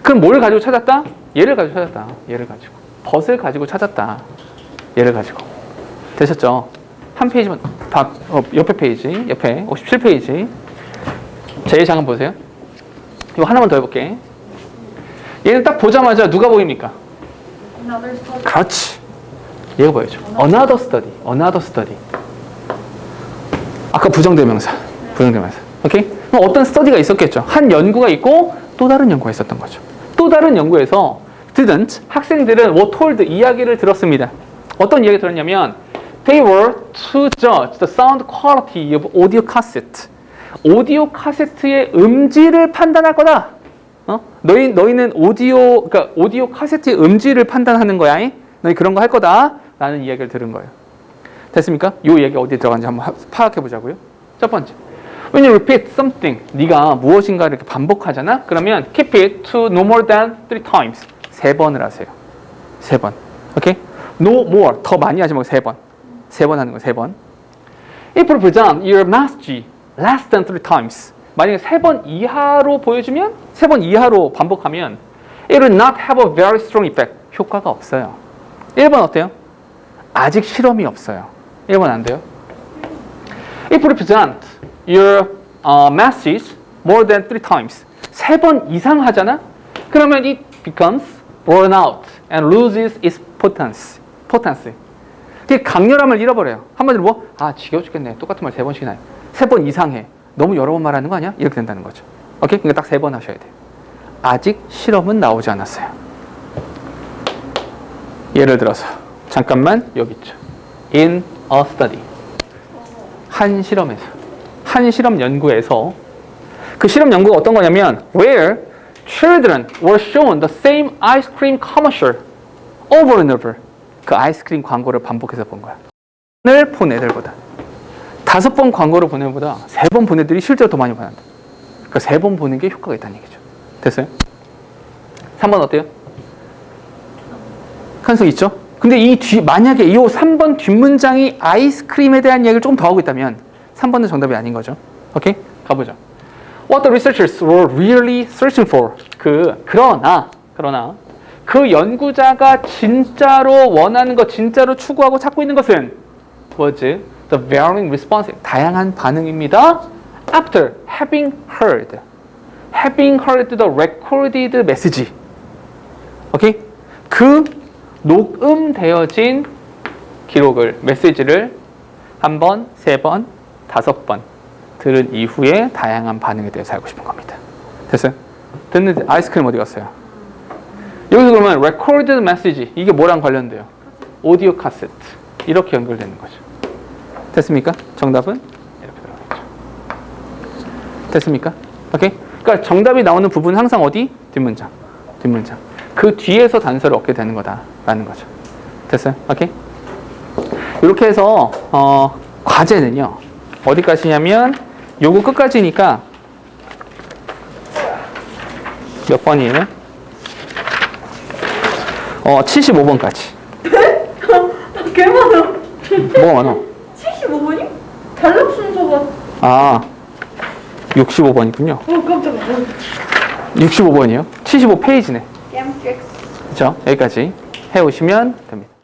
그럼 뭘 가지고 찾았다? 얘를 가지고 찾았다. 얘를 가지고. 벗을 가지고 찾았다. 얘를 가지고. 되셨죠? 한 페이지만, 옆에 페이지, 옆에 57페이지. 제일 잠깐 보세요. 이거 하나만 더 해볼게. 얘는 딱 보자마자 누가 보입니까? 그렇지. 얘가 보여줘. Another study. 아까 부정대명사. 오케이? 그럼 어떤 스터디가 있었겠죠. 한 연구가 있고 또 다른 연구가 있었던 거죠. 또 다른 연구에서 students, 학생들은 were told 이야기를 들었습니다. 어떤 이야기 들었냐면 they were to judge the sound quality of audio cassette. 오디오 카세트의 음질을 판단할 거다. 너희는 오디오 카세트의 음질을 판단하는 거야. 너희 그런 거 할 거다. 라는 이야기를 들은 거예요. 됐습니까? 이 얘기 어디에 들어가는지 한번 파악해 보자고요. 첫 번째. When you repeat something, 네가 무엇인가를 이렇게 반복하잖아? 그러면 keep it to no more than 3 times. 3번을 하세요. 3번. 오케이? No more. 더 많이 하지 말고 3번. 3번 하는 거 3번. If you present your message less than 3 times. 만약에 3번 이하로 보여주면 3번 이하로 반복하면 it will not have a very strong effect. 효과가 없어요. 1번 어때요? 아직 실험이 없어요. 1번 안 돼요? If you present your message more than 3 times. 3번 이상 하잖아? 그러면 it becomes worn out and loses its potency. 그게 강렬함을 잃어버려요. 한마디로 뭐? 지겨워 죽겠네. 똑같은 말 3번씩이나 해요. 3번 이상 해. 너무 여러 번 말하는 거 아니야? 이렇게 된다는 거죠. 오케이? 그러니까 딱 3번 하셔야 돼요. 아직 실험은 나오지 않았어요. 예를 들어서 잠깐만 여기 있죠. In a study. 한 실험 연구에서 그 실험 연구가 어떤 거냐면 where children were shown the same ice cream commercial over and over. 그 아이스크림 광고를 반복해서 본 거야. 을 본 애들보다. 5번 광고를 보내는 것보다 3번 보내들이 실제로 더 많이 받는다. 그러니까 3번 보는 게 효과가 있다는 얘기죠. 됐어요? 3번 어때요? 가능성 있죠? 근데 만약에 이 3번 뒷문장이 아이스크림에 대한 이야기를 조금 더 하고 있다면 3번은 정답이 아닌 거죠. 오케이? 가보죠. What the researchers were really searching for. 그러나 그 연구자가 진짜로 원하는 것, 진짜로 추구하고 찾고 있는 것은 was the varying response, 다양한 반응입니다. After having heard the recorded message. 오케이? 그 녹음되어진 기록을, 메시지를 한 번, 3번, 5번 들은 이후에 다양한 반응에 대해서 알고 싶은 겁니다. 됐어요? 듣는 아이스크림 어디 갔어요? 여기서 그러면 recorded message, 이게 뭐랑 관련돼요? 오디오 카세트. 이렇게 연결되는 거죠. 됐습니까? 정답은 이렇게 들어가겠죠. 됐습니까? 오케이? 그러니까 정답이 나오는 부분은 항상 어디? 뒷문장. 그 뒤에서 단서를 얻게 되는 거다라는 거죠. 됐어요? 오케이? 이렇게 해서 과제는요. 어디까지냐면 요거 끝까지니까 몇 번이에요? 75번까지. 개 많아. 뭐가 많아? 75번이? 단락 순서가. 아, 65번이군요. 깜짝이야. 65번이요? 75페이지네. 깜짝. 그렇죠? 여기까지 해오시면 됩니다.